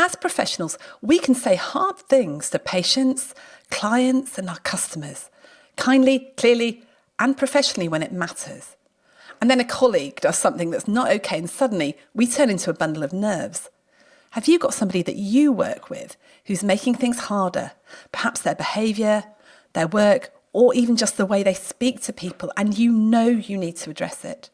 as professionals, we can say hard things to patients, clients, and our customers, kindly, clearly, and professionally when it matters. And then a colleague does something that's not okay, and suddenly we turn into a bundle of nerves. Have you got somebody that you work with who's making things harder? Perhaps their behaviour, their work, or even just the way they speak to people, and you know you need to address it.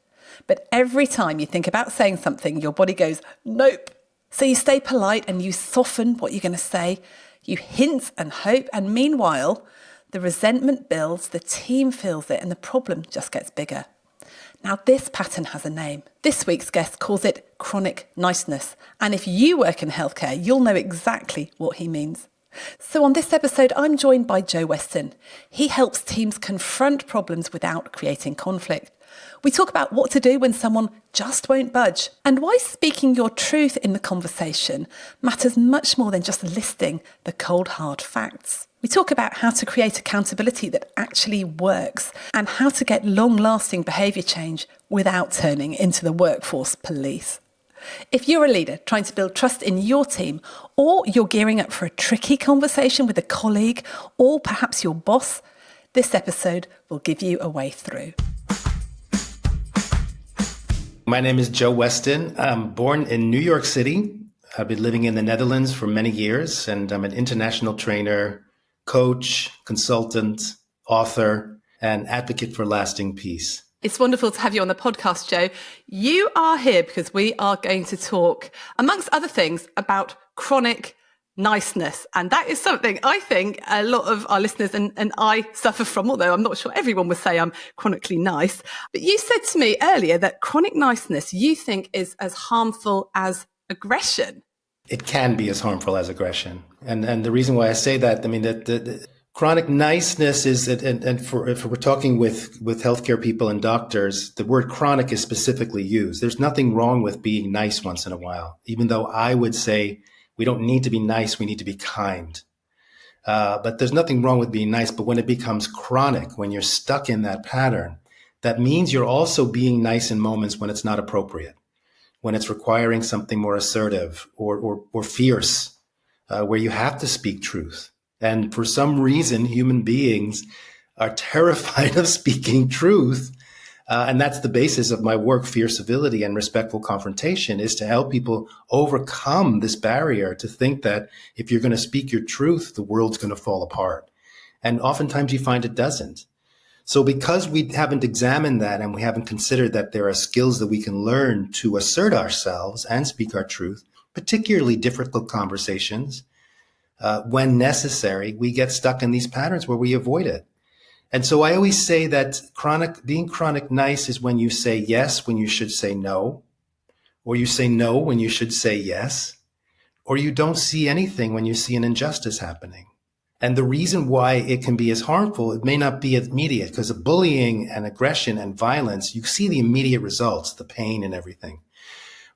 But every time you think about saying something, your body goes, nope. So you stay polite and you soften what you're going to say. You hint and hope, and meanwhile, the resentment builds, the team feels it, and the problem just gets bigger. Now, this pattern has a name. This week's guest calls it chronic niceness. And if you work in healthcare, you'll know exactly what he means. So on this episode, I'm joined by Joe Weston. He helps teams confront problems without creating conflict. We talk about what to do when someone just won't budge, and why speaking your truth in the conversation matters much more than just listing the cold, hard facts. We talk about how to create accountability that actually works and how to get long-lasting behaviour change without turning into the workforce police. If you're a leader trying to build trust in your team, or you're gearing up for a tricky conversation with a colleague, or perhaps your boss, this episode will give you a way through. My name is Joe Weston. I'm born in New York City. I've been living in the Netherlands for many years, and I'm an international trainer, coach, consultant, author, and advocate for lasting peace. It's wonderful to have you on the podcast, Joe. You are here because we are going to talk, amongst other things, about chronic niceness. And that is something I think a lot of our listeners and I suffer from, although I'm not sure everyone would say I'm chronically nice. But you said to me earlier that chronic niceness you think is as harmful as aggression. It can be as harmful as aggression. And the reason why I say that, I mean, that the chronic niceness is that, and if we're talking with healthcare people and doctors, the word chronic is specifically used. There's nothing wrong with being nice once in a while, even though I would say we don't need to be nice, we need to be kind. But there's nothing wrong with being nice. But when it becomes chronic, when you're stuck in that pattern, that means you're also being nice in moments when it's not appropriate, when it's requiring something more assertive or fierce, where you have to speak truth. And for some reason, human beings are terrified of speaking truth. And that's the basis of my work, Fierce Civility and Respectful Confrontation, is to help people overcome this barrier to think that if you're going to speak your truth, the world's going to fall apart. And oftentimes you find it doesn't. So because we haven't examined that and we haven't considered that there are skills that we can learn to assert ourselves and speak our truth, particularly difficult conversations, when necessary, we get stuck in these patterns where we avoid it. And so I always say that being chronic nice is when you say yes when you should say no, or you say no when you should say yes, or you don't see anything when you see an injustice happening. And the reason why it can be as harmful, it may not be immediate, because of bullying and aggression and violence, you see the immediate results, the pain and everything.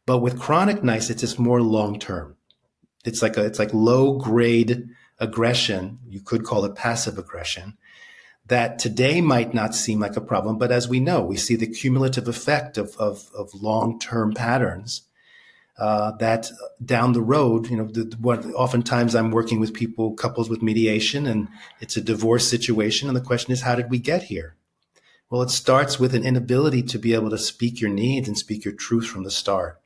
But with chronic nice, it's just more long-term. It's like low-grade aggression. You could call it passive aggression, that today might not seem like a problem, but as we know, we see the cumulative effect of long-term patterns that down the road, oftentimes I'm working with couples with mediation, and it's a divorce situation, and the question is, how did we get here? Well, it starts with an inability to be able to speak your needs and speak your truth from the start.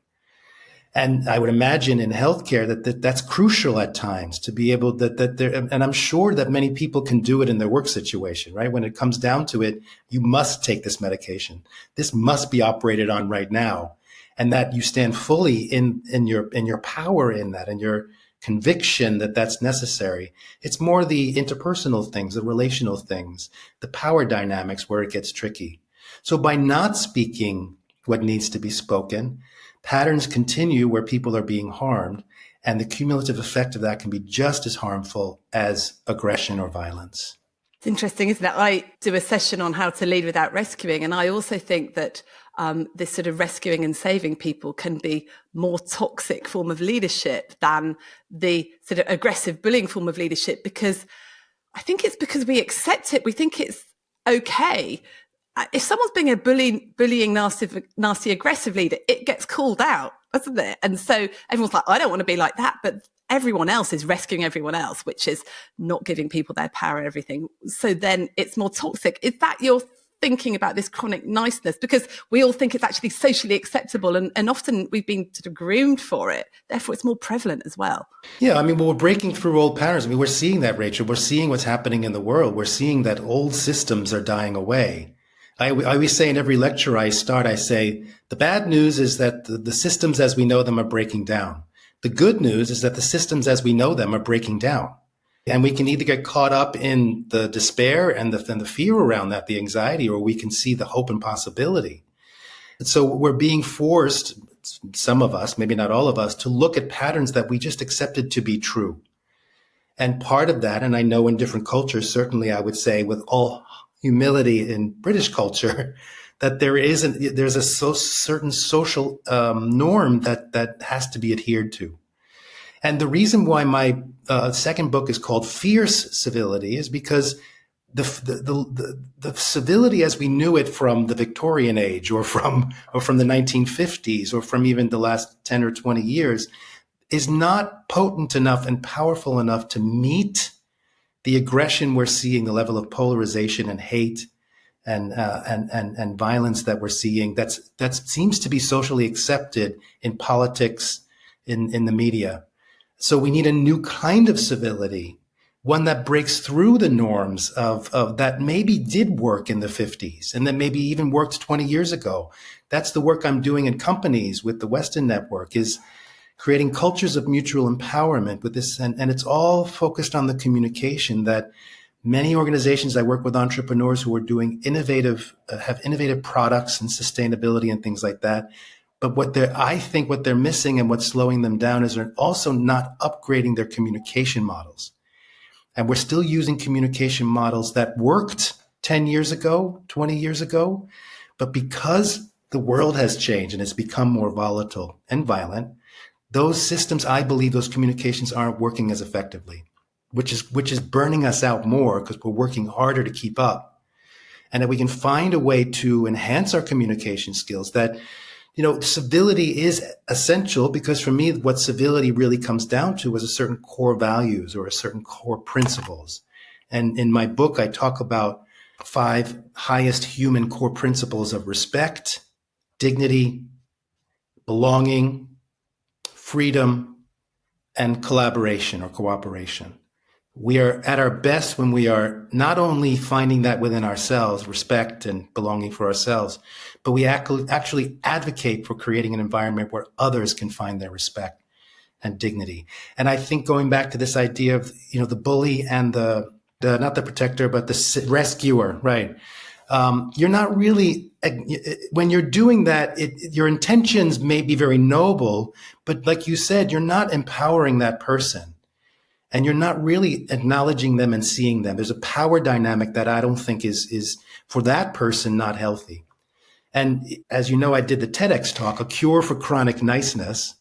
And I would imagine in healthcare that's crucial at times to be able and I'm sure that many people can do it in their work situation, right? When it comes down to it, you must take this medication. This must be operated on right now. And that you stand fully in your power in that, and your conviction that that's necessary. It's more the interpersonal things, the relational things, the power dynamics where it gets tricky. So by not speaking what needs to be spoken, patterns continue where people are being harmed, and the cumulative effect of that can be just as harmful as aggression or violence. It's interesting, isn't it? I do a session on how to lead without rescuing, and I also think that this sort of rescuing and saving people can be more toxic form of leadership than the sort of aggressive bullying form of leadership, because I think it's because we accept it. We think it's okay. If someone's being a bullying, nasty, aggressive leader, it gets called out. isn't it? And so everyone's like, I don't want to be like that, but everyone else is rescuing everyone else, which is not giving people their power and everything. So then it's more toxic. Is that your thinking about this chronic niceness? Because we all think it's actually socially acceptable, and often we've been sort of groomed for it. Therefore, it's more prevalent as well. Yeah, I mean, well, we're breaking through old patterns. I mean, we're seeing that, Rachel. We're seeing what's happening in the world. We're seeing that old systems are dying away. I always say in every lecture I start, I say, the bad news is that the systems as we know them are breaking down. The good news is that the systems as we know them are breaking down. And we can either get caught up in the despair and the fear around that, the anxiety, or we can see the hope and possibility. And so we're being forced, some of us, maybe not all of us, to look at patterns that we just accepted to be true. And part of that, and I know in different cultures, certainly I would say with all humility in British culture, that there's a certain social norm that has to be adhered to. And the reason why my second book is called Fierce Civility is because the civility as we knew it from the Victorian age or from the 1950s or from even the last 10 or 20 years is not potent enough and powerful enough to meet the aggression we're seeing, the level of polarization and hate and violence that we're seeing that seems to be socially accepted in politics, in the media. So we need a new kind of civility, one that breaks through the norms of that maybe did work in the 50s and that maybe even worked 20 years ago. That's the work I'm doing in companies with the Weston Network, is creating cultures of mutual empowerment with this. And it's all focused on the communication that many organizations, I work with entrepreneurs who are doing have innovative products and sustainability and things like that. But I think what they're missing and what's slowing them down is they're also not upgrading their communication models. And we're still using communication models that worked 10 years ago, 20 years ago. But because the world has changed and it's become more volatile and violent, those systems, I believe those communications aren't working as effectively, which is burning us out more because we're working harder to keep up. And that we can find a way to enhance our communication skills that, civility is essential, because for me, what civility really comes down to is a certain core values or a certain core principles. And in my book, I talk about 5 highest human core principles of respect, dignity, belonging, freedom, and collaboration or cooperation. We are at our best when we are not only finding that within ourselves, respect and belonging for ourselves, but we actually advocate for creating an environment where others can find their respect and dignity. And I think going back to this idea of, the bully and the not the protector, but the rescuer, right? You're not really, when you're doing that, your intentions may be very noble, but like you said, you're not empowering that person. And you're not really acknowledging them and seeing them. There's a power dynamic that I don't think is for that person not healthy. And as you know, I did the TEDx talk, A Cure for Chronic Niceness.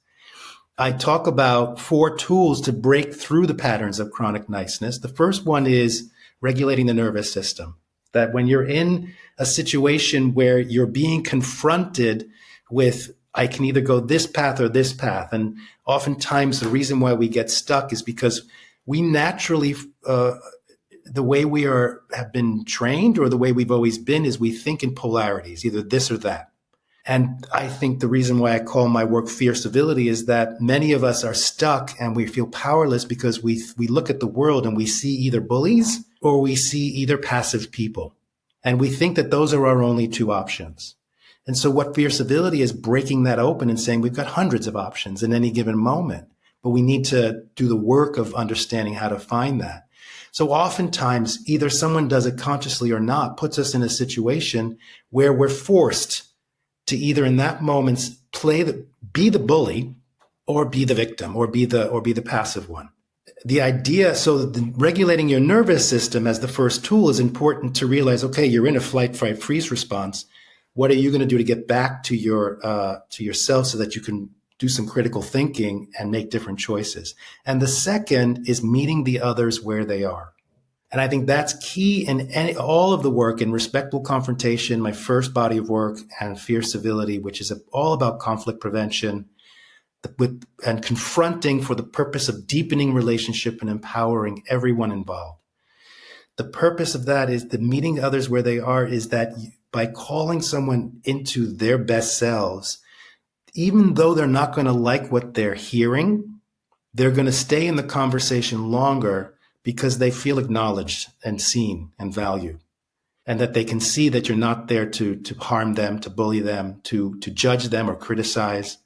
I talk about 4 tools to break through the patterns of chronic niceness. The first one is regulating the nervous system. That when you're in a situation where you're being confronted with, I can either go this path or this path. And oftentimes the reason why we get stuck is because we naturally, the way we have been trained or the way we've always been is we think in polarities, either this or that. And I think the reason why I call my work Fierce Civility is that many of us are stuck and we feel powerless because we look at the world and we see either bullies or we see either passive people. And we think that those are our only 2 options. And so what Fierce Civility is breaking that open and saying we've got hundreds of options in any given moment, but we need to do the work of understanding how to find that. So oftentimes either someone does it consciously or not, puts us in a situation where we're forced to either in that moment be the bully or be the victim or be the passive one. The idea, so regulating your nervous system as the first tool is important to realize, okay, you're in a flight, fight, freeze response. What are you going to do to get back to yourself so that you can do some critical thinking and make different choices? And the second is meeting the others where they are. And I think that's key in all of the work in Respectful Confrontation, my first body of work, and Fierce Civility, which is all about conflict prevention, and confronting for the purpose of deepening relationship and empowering everyone involved. The purpose of that is the meeting others where they are, is that by calling someone into their best selves, even though they're not going to like what they're hearing, they're going to stay in the conversation longer because they feel acknowledged and seen and valued, and that they can see that you're not there to harm them, to bully them, to judge them or criticize,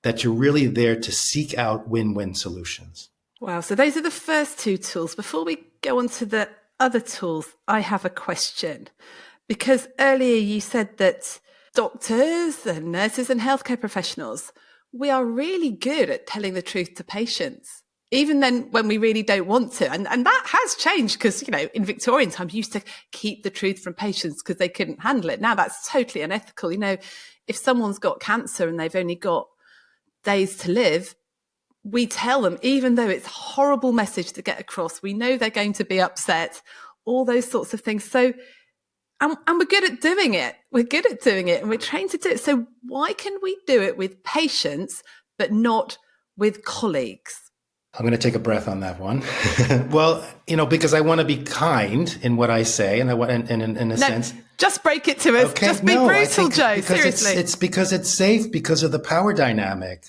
that you're really there to seek out win-win solutions. Wow. So those are the first two tools. Before we go on to the other tools, I have a question. Because earlier you said that doctors and nurses and healthcare professionals, we are really good at telling the truth to patients, even then when we really don't want to. And that has changed because, in Victorian times, you used to keep the truth from patients because they couldn't handle it. Now that's totally unethical. If someone's got cancer and they've only got days to live, we tell them, even though it's a horrible message to get across, we know they're going to be upset, all those sorts of things. So, and we're good at doing it. We're good at doing it and we're trained to do it. So why can we do it with patients, but not with colleagues? I'm going to take a breath on that one. Well, because I want to be kind in what I say, and I want, in a sense. Just break it to us. Okay, just be brutal, Joe. Seriously, it's because it's safe because of the power dynamic.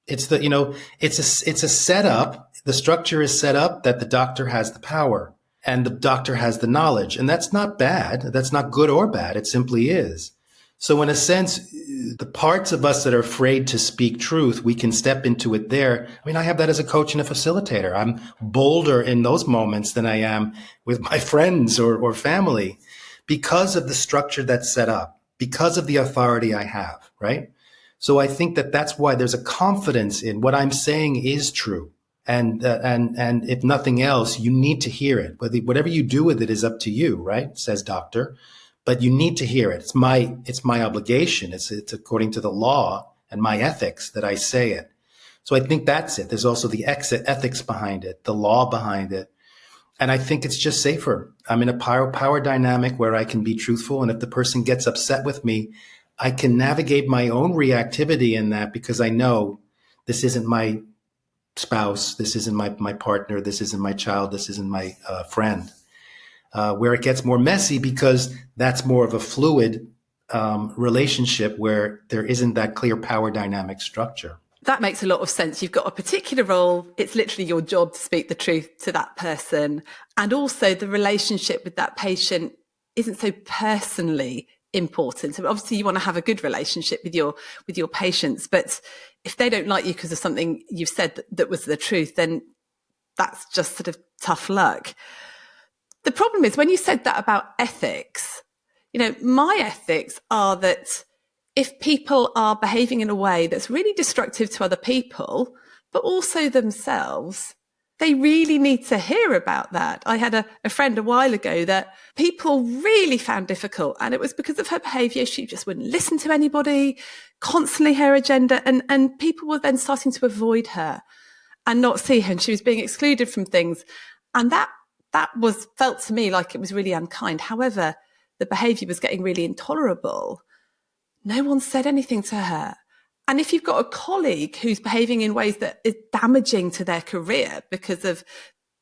It's it's a setup. The structure is set up that the doctor has the power and the doctor has the knowledge, and that's not bad. That's not good or bad. It simply is. So in a sense, the parts of us that are afraid to speak truth, we can step into it there. I have that as a coach and a facilitator. I'm bolder in those moments than I am with my friends or family because of the structure that's set up, because of the authority I have, right? So I think that that's why there's a confidence in what I'm saying is true. And if nothing else, you need to hear it. Whatever you do with it is up to you, right? Says doctor. But you need to hear it. It's my obligation. It's according to the law and my ethics that I say it. So I think that's it. There's also the ethics behind it, the law behind it. And I think it's just safer. I'm in a power dynamic where I can be truthful. And if the person gets upset with me, I can navigate my own reactivity in that because I know this isn't my spouse. This isn't my partner. This isn't my child. This isn't my friend. Where it gets more messy because that's more of a fluid relationship where there isn't that clear power dynamic structure. That makes a lot of sense. You've got a particular role. It's literally your job to speak the truth to that person. And also the relationship with that patient isn't so personally important. So obviously you want to have a good relationship with your patients, but if they don't like you because of something you've said that was the truth, then that's just sort of tough luck. The problem is when you said that about ethics, my ethics are that if people are behaving in a way that's really destructive to other people, but also themselves, they really need to hear about that. I had a friend a while ago that people really found difficult, and it was because of her behaviour. She just wouldn't listen to anybody, constantly her agenda, and people were then starting to avoid her and not see her, and she was being excluded from things. And that felt to me like it was really unkind. However, the behaviour was getting really intolerable. No one said anything to her. And if you've got a colleague who's behaving in ways that is damaging to their career because of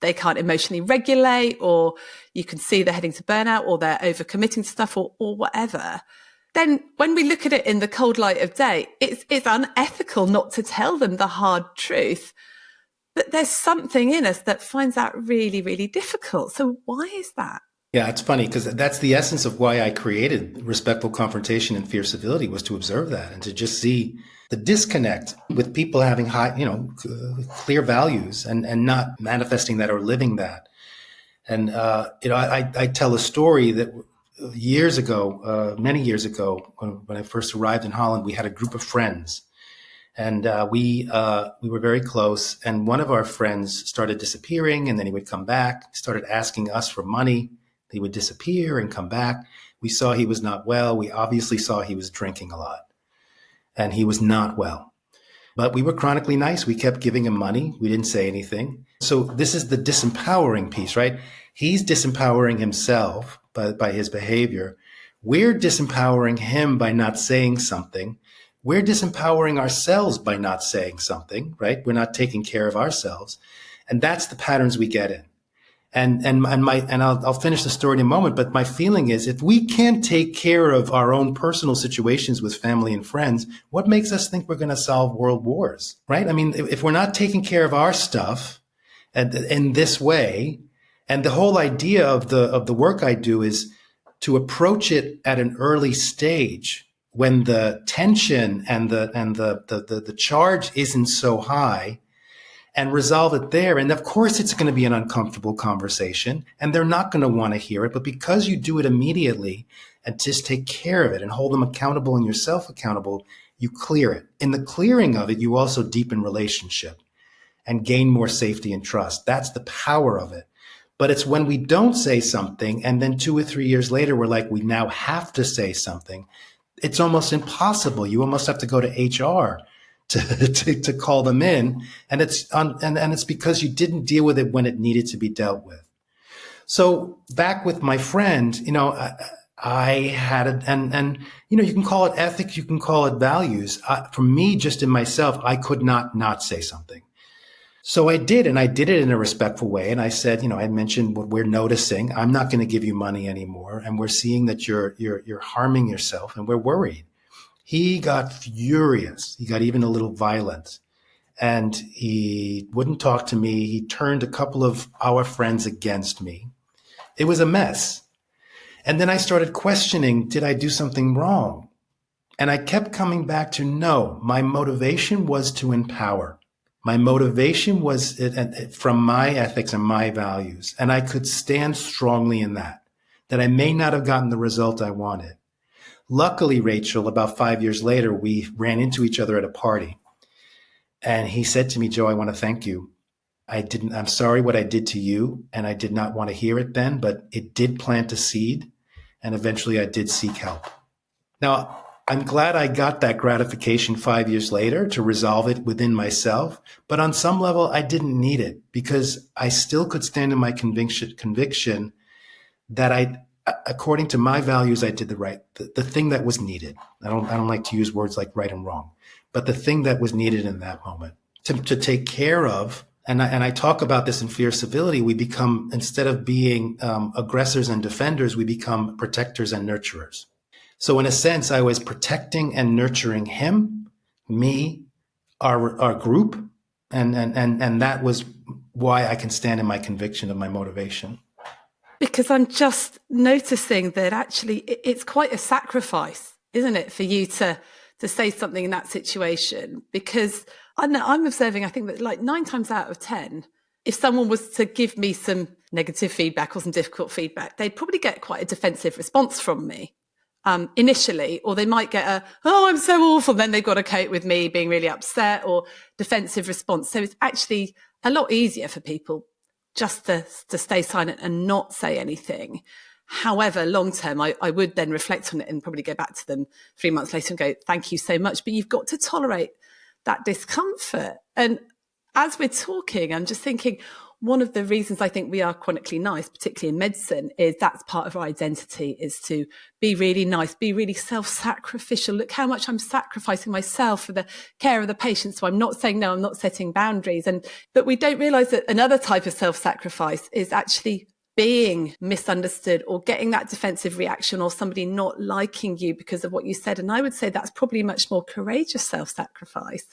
they can't emotionally regulate, or you can see they're heading to burnout, or they're overcommitting to stuff, or whatever, then when we look at it in the cold light of day, it's unethical not to tell them the hard truth. But there's something in us that finds that really, really difficult. So why is that? Yeah, it's funny because that's the essence of why I created Respectful Confrontation and Fierce Civility, was to observe that and to just see the disconnect with people having high, clear values and not manifesting that or living that. And, I tell a story that years ago, many years ago, when I first arrived in Holland, we had a group of friends. And we were very close, and one of our friends started disappearing, and then he would come back, started asking us for money. He would disappear and come back. We saw he was not well. We obviously saw he was drinking a lot, and he was not well. But we were chronically nice. We kept giving him money. We didn't say anything. So this is the disempowering piece, right? He's disempowering himself by his behavior. We're disempowering him by not saying something. we're disempowering ourselves by not saying something, right? We're not taking care of ourselves. And that's the patterns we get in. And I'll finish the story in a moment, but my feeling is if we can't take care of our own personal situations with family and friends, what makes us think we're going to solve world wars, right? I mean, if we're not taking care of our stuff in this way, and the whole idea of the work I do is to approach it at an early stage when the tension and the charge isn't so high, and resolve it there. And of course, it's going to be an uncomfortable conversation and they're not going to want to hear it. But because you do it immediately and just take care of it and hold them accountable and yourself accountable, you clear it. In the clearing of it, you also deepen relationship and gain more safety and trust. That's the power of it. But it's when we don't say something and then 2 or 3 years later, we're like, we now have to say something. It's almost impossible. You almost have to go to HR to call them in. And it's because you didn't deal with it when it needed to be dealt with. So back with my friend, I had it, and you can call it ethics, you can call it values. For me, just in myself, I could not say something. So I did, and I did it in a respectful way. And I said, I mentioned what we're noticing. I'm not going to give you money anymore. And we're seeing that you're harming yourself, and we're worried. He got furious. He got even a little violent, and he wouldn't talk to me. He turned a couple of our friends against me. It was a mess. And then I started questioning, did I do something wrong? And I kept coming back to no, my motivation was to empower. My motivation was from my ethics and my values. And I could stand strongly in that I may not have gotten the result I wanted. Luckily, Rachel, about 5 years later, we ran into each other at a party. And he said to me, Joe, I want to thank you. I'm sorry what I did to you. And I did not want to hear it then, but it did plant a seed. And eventually I did seek help. Now, I'm glad I got that gratification 5 years later to resolve it within myself. But on some level, I didn't need it because I still could stand in my conviction that according to my values, I did the thing that was needed. I don't like to use words like right and wrong, but the thing that was needed in that moment to take care of. And I talk about this in Fear Civility. We become, instead of being aggressors and defenders, we become protectors and nurturers. So in a sense, I was protecting and nurturing him, me, our group, and that was why I can stand in my conviction of my motivation. Because I'm just noticing that actually it's quite a sacrifice, isn't it, for you to say something in that situation? Because I'm observing, I think that like 9 times out of 10, if someone was to give me some negative feedback or some difficult feedback, they'd probably get quite a defensive response from me initially, or they might get I'm so awful. Then they've got to cope with me being really upset, or defensive response. So it's actually a lot easier for people just to stay silent and not say anything. However, long term, I would then reflect on it and probably go back to them 3 months later and go, thank you so much. But you've got to tolerate that discomfort. And as we're talking, I'm just thinking, one of the reasons I think we are chronically nice, particularly in medicine, is that's part of our identity, is to be really nice, be really self-sacrificial. Look how much I'm sacrificing myself for the care of the patient. So I'm not saying no, I'm not setting boundaries. But we don't realize that another type of self-sacrifice is actually being misunderstood or getting that defensive reaction or somebody not liking you because of what you said. And I would say that's probably much more courageous self-sacrifice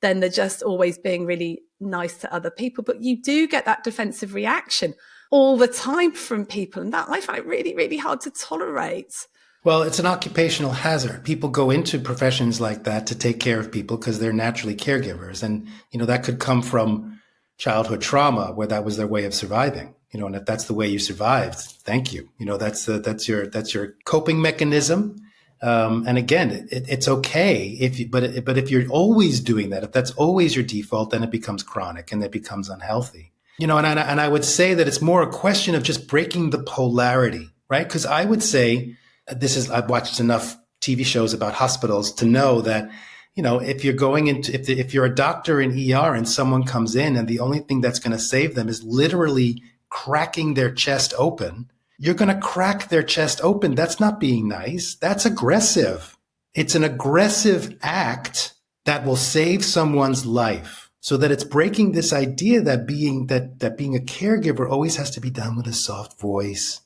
than the just always being really nice to other people. But you do get that defensive reaction all the time from people. And that I find really, really hard to tolerate. Well, it's an occupational hazard. People go into professions like that to take care of people because they're naturally caregivers. And, that could come from childhood trauma where that was their way of surviving. And if that's the way you survived, thank you. That's your coping mechanism. And again, it's okay but if you're always doing that, if that's always your default, then it becomes chronic and it becomes unhealthy. And I would say that it's more a question of just breaking the polarity, right? Because I would say I've watched enough TV shows about hospitals to know that, if you're going into, if you're a doctor in ER and someone comes in and the only thing that's going to save them is literally cracking their chest open, you're going to crack their chest open. That's not being nice. That's aggressive. It's an aggressive act that will save someone's life. So that it's breaking this idea that being a caregiver always has to be done with a soft voice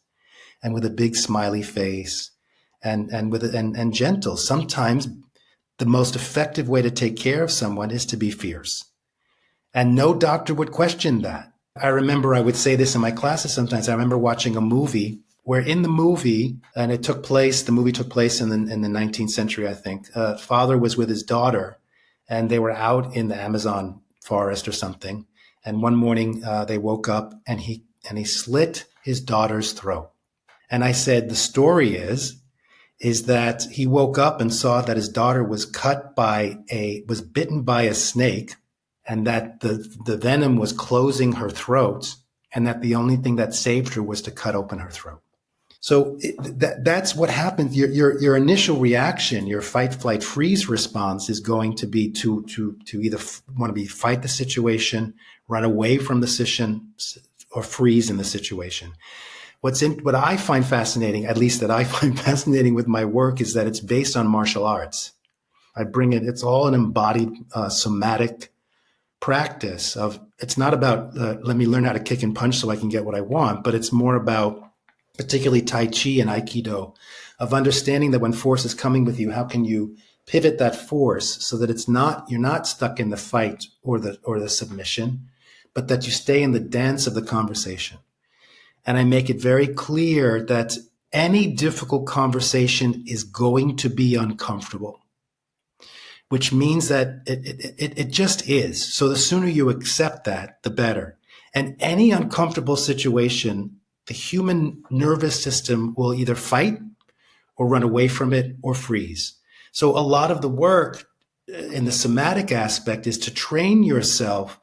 and with a big smiley face and gentle. Sometimes the most effective way to take care of someone is to be fierce. And no doctor would question that. I remember I would say this in my classes sometimes. I remember watching a movie where in the movie, and the movie took place in the 19th century, I think, father was with his daughter and they were out in the Amazon forest or something. And one morning they woke up and he slit his daughter's throat. And I said, the story is that he woke up and saw that his daughter was was bitten by a snake, and that the venom was closing her throat, and that the only thing that saved her was to cut open her throat. So that's what happens. Your initial reaction, your fight, flight, freeze response is going to be to either fight the situation, run away from the situation, or freeze in the situation. What I find fascinating, at least that I find fascinating with my work, is that it's based on martial arts. It's all an embodied somatic practice of, it's not about let me learn how to kick and punch so I can get what I want, but it's more about, particularly Tai Chi and Aikido, of understanding that when force is coming with you, how can you pivot that force so that you're not stuck in the fight or the submission, but that you stay in the dance of the conversation. And I make it very clear that any difficult conversation is going to be uncomfortable, which means that it just is. So the sooner you accept that, the better. And any uncomfortable situation, the human nervous system will either fight or run away from it or freeze. So a lot of the work in the somatic aspect is to train yourself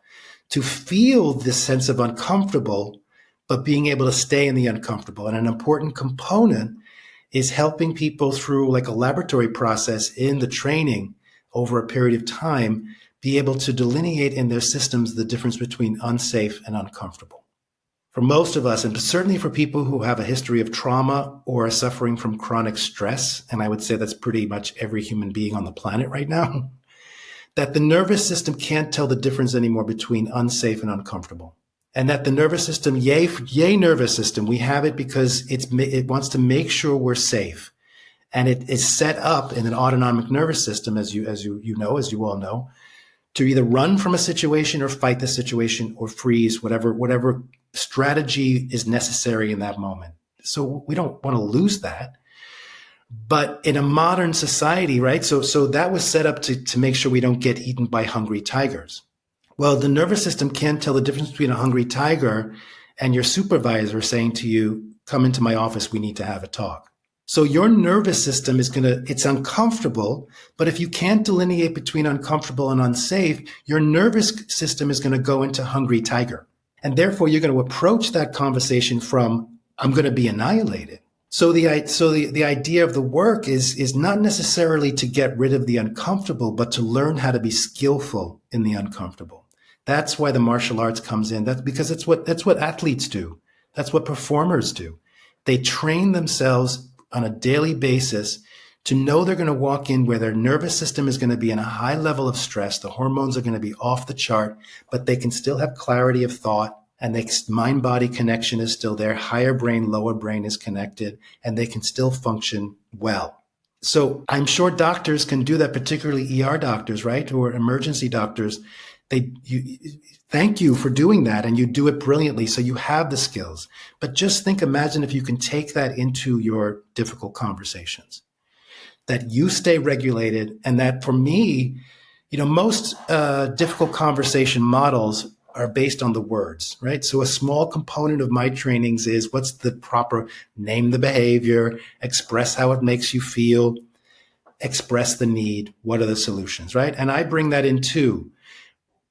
to feel this sense of uncomfortable, but being able to stay in the uncomfortable. And an important component is helping people through like a laboratory process in the training over a period of time, be able to delineate in their systems the difference between unsafe and uncomfortable. For most of us, and certainly for people who have a history of trauma or are suffering from chronic stress, and I would say that's pretty much every human being on the planet right now, that the nervous system can't tell the difference anymore between unsafe and uncomfortable. And that the nervous system, yay nervous system, we have it because it wants to make sure we're safe. And it is set up in an autonomic nervous system, as you all know, to either run from a situation or fight the situation or freeze, whatever strategy is necessary in that moment. So we don't want to lose that. But in a modern society, right? So that was set up to make sure we don't get eaten by hungry tigers. Well, the nervous system can't tell the difference between a hungry tiger and your supervisor saying to you, come into my office, we need to have a talk. So your nervous system it's uncomfortable, but if you can't delineate between uncomfortable and unsafe, your nervous system is going to go into hungry tiger. And therefore you're going to approach that conversation from, I'm going to be annihilated. So the idea of the work is not necessarily to get rid of the uncomfortable, but to learn how to be skillful in the uncomfortable. That's why the martial arts comes in. That's because that's what athletes do. That's what performers do. They train themselves on a daily basis to know they're going to walk in where their nervous system is going to be in a high level of stress. The hormones are going to be off the chart, but they can still have clarity of thought, and the mind-body connection is still there. Higher brain, lower brain is connected, and they can still function well. So I'm sure doctors can do that, particularly ER doctors, right? Or emergency doctors. Thank you for doing that, and you do it brilliantly, so you have the skills. But just imagine if you can take that into your difficult conversations, that you stay regulated, and that for me, most difficult conversation models are based on the words, right? So a small component of my trainings is what's the proper name the behavior, express how it makes you feel, express the need, what are the solutions, right? And I bring that in too.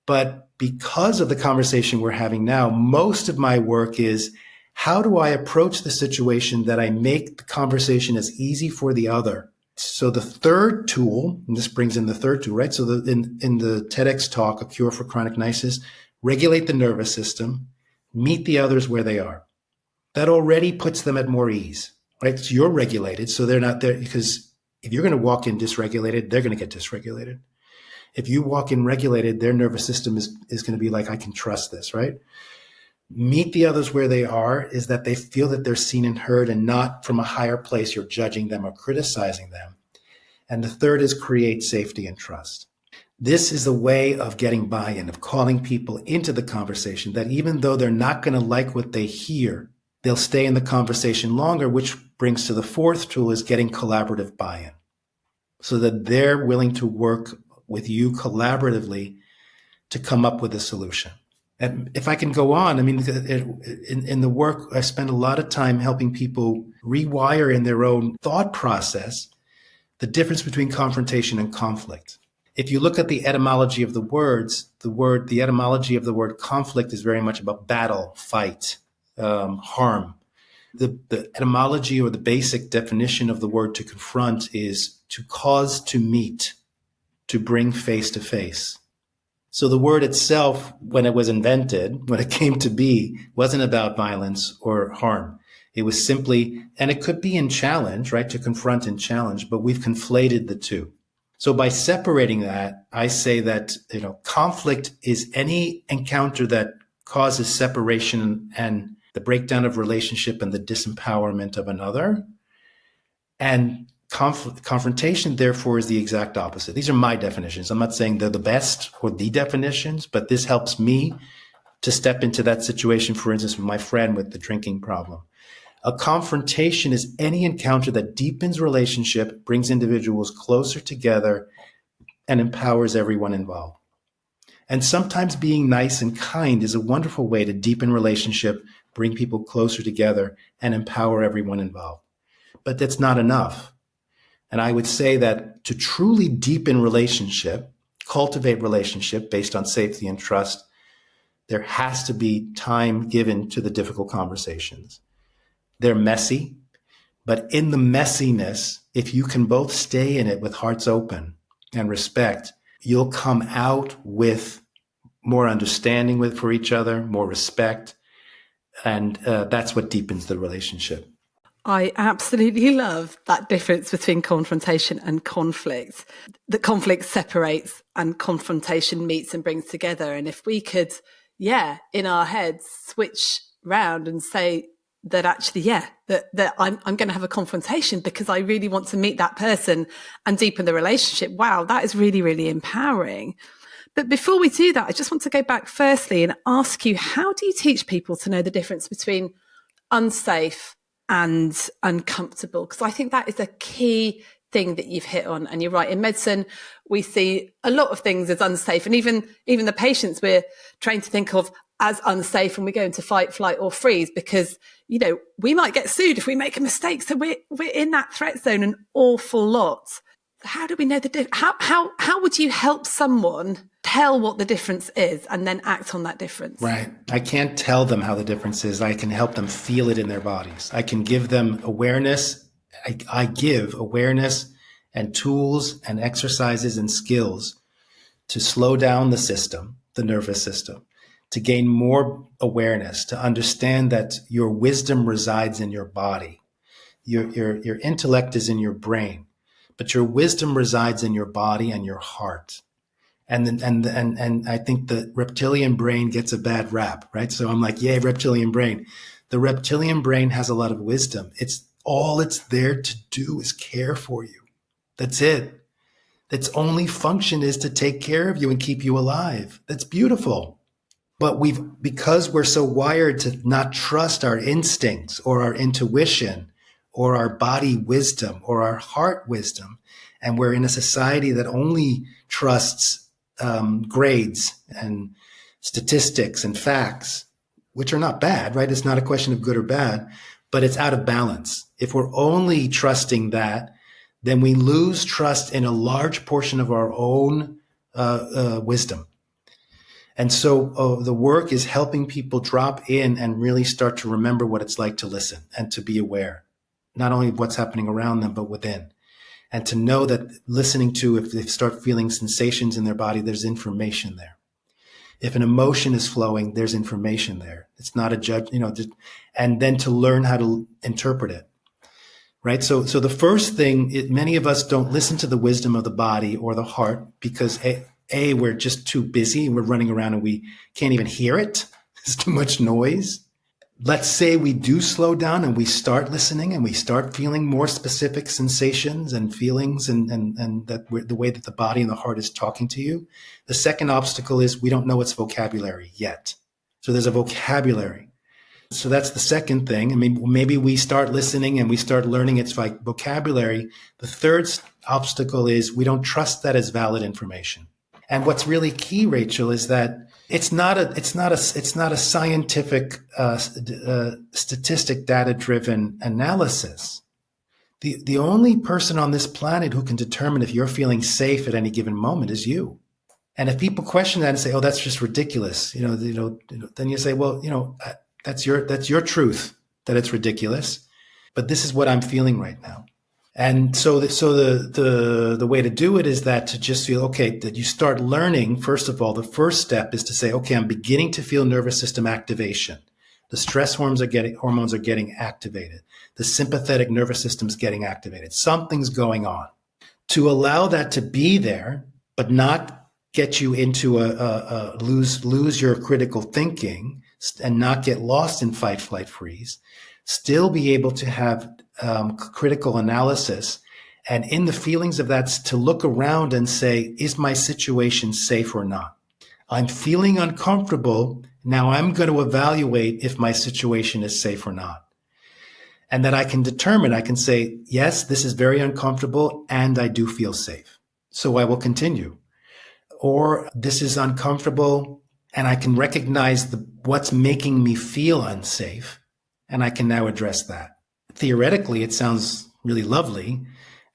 But because of the conversation we're having now, most of my work is how do I approach the situation that I make the conversation as easy for the other? So the third tool, and this brings in the third tool, right? So in the TEDx talk, A Cure for Chronic Niceness, regulate the nervous system, meet the others where they are. That already puts them at more ease, right? So you're regulated, so they're not there because If you're going to walk in dysregulated, they're going to get dysregulated. If you walk in regulated, their nervous system is going to be like, I can trust this, right? Meet the others where they are is that they feel that they're seen and heard, and not from a higher place you're judging them or criticizing them. And the third is create safety and trust. This is a way of getting buy-in, of calling people into the conversation, that even though they're not going to like what they hear, they'll stay in the conversation longer, which brings to the fourth tool, is getting collaborative buy-in, so that they're willing to work with you collaboratively to come up with a solution. And if I can go on, I mean, in the work, I spend a lot of time helping people rewire in their own thought process the difference between confrontation and conflict. If you look at the etymology of the words, the etymology of the word conflict is very much about battle, fight, harm. The etymology, or the basic definition of the word to confront, is to cause to meet, to bring face to face. So the word itself, when it was invented, when it came to be, wasn't about violence or harm. It was simply, and it could be in challenge, right? To confront and challenge, but we've conflated the two. So by separating that, I say that, conflict is any encounter that causes separation and the breakdown of relationship and the disempowerment of another. And confrontation, therefore, is the exact opposite. These are my definitions. I'm not saying they're the best or the definitions, but this helps me to step into that situation, for instance, with my friend with the drinking problem. A confrontation is any encounter that deepens relationship, brings individuals closer together, and empowers everyone involved. And sometimes being nice and kind is a wonderful way to deepen relationship, bring people closer together, and empower everyone involved. But that's not enough. And I would say that to truly deepen relationship, cultivate relationship based on safety and trust, there has to be time given to the difficult conversations. They're messy, but in the messiness, if you can both stay in it with hearts open and respect, you'll come out with more understanding for each other, more respect, and that's what deepens the relationship. I absolutely love that difference between confrontation and conflict. That conflict separates and confrontation meets and brings together. And if we could, in our heads, switch round and say that actually, that I'm going to have a confrontation because I really want to meet that person and deepen the relationship. Wow, that is really, really empowering. But before we do that, I just want to go back firstly and ask you, how do you teach people to know the difference between unsafe and uncomfortable? Because I think that is a key thing that you've hit on. And you're right, in medicine, we see a lot of things as unsafe. And even the patients we're trained to think of as unsafe, and we go into fight, flight, or freeze because, we might get sued if we make a mistake. So we're in that threat zone an awful lot. How do we know the difference? How would you help someone tell what the difference is and then act on that difference? Right. I can't tell them how the difference is. I can help them feel it in their bodies. I can give them awareness. I give awareness and tools and exercises and skills to slow down the system, the nervous system, to gain more awareness, to understand that your wisdom resides in your body. Your intellect is in your brain, but your wisdom resides in your body and your heart. And I think the reptilian brain gets a bad rap, right? So I'm like, yay, reptilian brain. The reptilian brain has a lot of wisdom. All it's there to do is care for you. That's it. Its only function is to take care of you and keep you alive. That's beautiful. But because we're so wired to not trust our instincts or our intuition or our body wisdom or our heart wisdom, and we're in a society that only trusts grades and statistics and facts, which are not bad, right? It's not a question of good or bad, but it's out of balance. If we're only trusting that, then we lose trust in a large portion of our own wisdom. And so the work is helping people drop in and really start to remember what it's like to listen and to be aware, not only of what's happening around them, but within. And to know that listening to, if they start feeling sensations in their body, there's information there. If an emotion is flowing, there's information there. It's not a judge, and then to learn how to interpret it. right? So the first thing, many of us don't listen to the wisdom of the body or the heart because we're just too busy and we're running around and we can't even hear it. There's too much noise. Let's say we do slow down and we start listening and we start feeling more specific sensations and feelings and that the way that the body and the heart is talking to you. The second obstacle is we don't know its vocabulary yet. So there's a vocabulary. So that's the second thing. I mean, maybe we start listening and we start learning its vocabulary. The third obstacle is we don't trust that as valid information. And what's really key, Rachel, is that it's not a scientific, statistic data-driven analysis. The only person on this planet who can determine if you're feeling safe at any given moment is you. And if people question that and say, "Oh, that's just ridiculous," then you say, "Well, that's your truth that it's ridiculous, but this is what I'm feeling right now." And so the way to do it is that to just feel, okay, that you start learning. First of all, the first step is to say, okay, I'm beginning to feel nervous system activation. The stress hormones are getting activated. The sympathetic nervous system is getting activated. Something's going on. To allow that to be there, but not get you into lose your critical thinking and not get lost in fight, flight, freeze. Still be able to have critical analysis, and in the feelings of that, to look around and say, is my situation safe or not? I'm feeling uncomfortable. Now I'm going to evaluate if my situation is safe or not. And that I can determine, I can say, yes, this is very uncomfortable and I do feel safe. So I will continue. Or this is uncomfortable and I can recognize what's making me feel unsafe. And I can now address that. Theoretically, it sounds really lovely,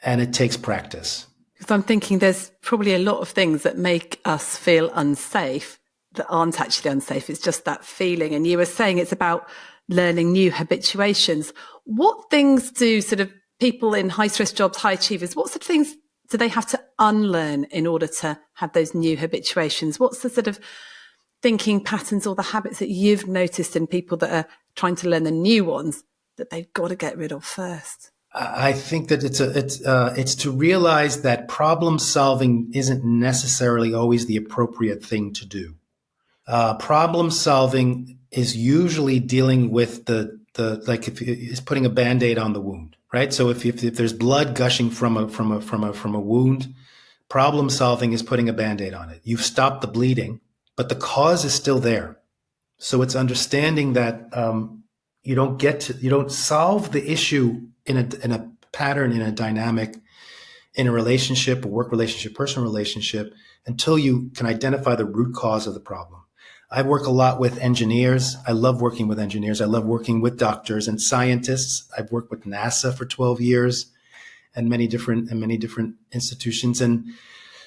and it takes practice. Because I'm thinking there's probably a lot of things that make us feel unsafe that aren't actually unsafe. It's just that feeling. And you were saying it's about learning new habituations. What things do sort of people in high stress jobs, high achievers, what sort of things do they have to unlearn in order to have those new habituations? What's the sort of thinking patterns or the habits that you've noticed in people that are trying to learn the new ones that they've got to get rid of first? I think that it's to realize that problem solving isn't necessarily always the appropriate thing to do. Problem solving is usually dealing with is putting a Band-Aid on the wound, right? So if there's blood gushing from a wound, problem solving is putting a Band-Aid on it. You've stopped the bleeding, but the cause is still there. So it's understanding that you don't solve the issue in a pattern, in a dynamic, in a relationship, a work relationship, personal relationship, until you can identify the root cause of the problem. I work a lot with engineers. I love working with engineers. I love working with doctors and scientists. I've worked with NASA for 12 years and many different institutions. And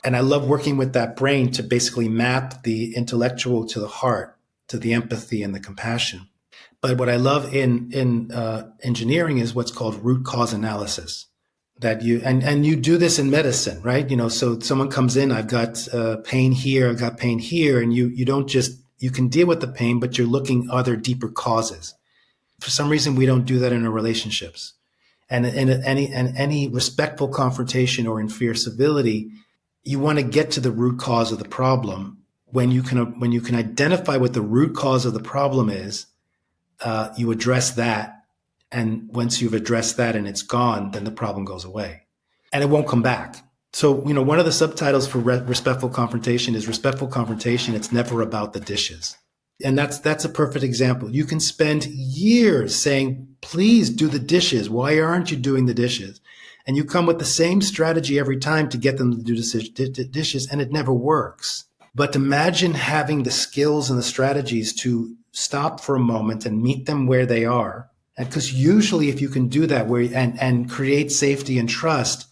I love working with that brain to basically map the intellectual to the heart, to the empathy and the compassion. But what I love in engineering is what's called root cause analysis. That you do this in medicine, right? So someone comes in, I've got pain here, I've got pain here, and you can deal with the pain, but you're looking other deeper causes. For some reason, we don't do that in our relationships. And in any respectful confrontation or in fierce civility, you want to get to the root cause of the problem. When you can identify what the root cause of the problem is, you address that. And once you've addressed that and it's gone, then the problem goes away and it won't come back. So, one of the subtitles for respectful confrontation is respectful confrontation. It's never about the dishes. And that's a perfect example. You can spend years saying, please do the dishes. Why aren't you doing the dishes? And you come with the same strategy every time to get them to do dishes, and it never works. But imagine having the skills and the strategies to stop for a moment and meet them where they are. And because usually if you can do that and create safety and trust